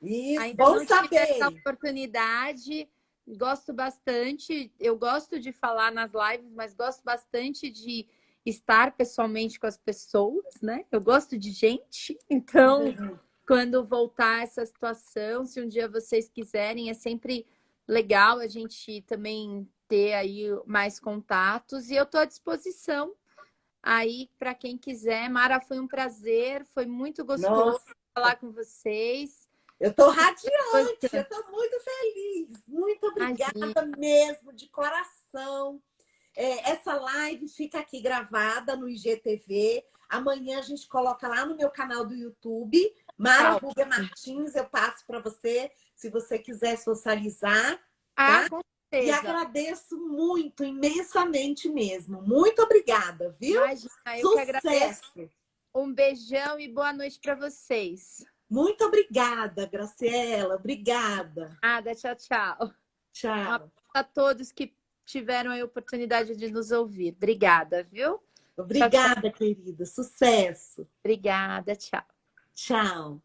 Speaker 1: Isso,
Speaker 2: ainda
Speaker 1: bom
Speaker 2: não tive essa
Speaker 1: saber.
Speaker 2: oportunidade. Gosto bastante, eu gosto de falar nas lives, mas gosto bastante de estar pessoalmente com as pessoas, né? Eu gosto de gente, então quando voltar essa situação, se um dia vocês quiserem, é sempre legal a gente também ter aí mais contatos e eu estou à disposição aí para quem quiser. Mara, foi um prazer, foi muito gostoso
Speaker 1: Nossa,
Speaker 2: falar com vocês.
Speaker 1: eu estou
Speaker 2: Super
Speaker 1: radiante, eu
Speaker 2: importante.
Speaker 1: estou muito feliz. Muito
Speaker 2: Imagina.
Speaker 1: obrigada mesmo, de coração. Essa live fica aqui gravada no IGTV. Amanhã a gente coloca lá no meu canal do YouTube, Mara
Speaker 2: Tá.
Speaker 1: Rúbia Martins. Eu passo para você, se você quiser socializar,
Speaker 2: Ah,
Speaker 1: tá?
Speaker 2: com
Speaker 1: E
Speaker 2: certeza.
Speaker 1: agradeço muito, imensamente mesmo. Muito obrigada, viu?
Speaker 2: Imagina, eu que agradeço.
Speaker 1: Sucesso!
Speaker 2: Um beijão e boa noite para vocês.
Speaker 1: Muito obrigada, Graciela. Obrigada.
Speaker 2: Nada, tchau, tchau. Um abraço
Speaker 1: Tchau.
Speaker 2: a todos que tiveram a oportunidade de nos ouvir. Obrigada, viu? Tchau, tchau.
Speaker 1: Obrigada, querida. Sucesso.
Speaker 2: Obrigada, tchau.
Speaker 1: Tchau.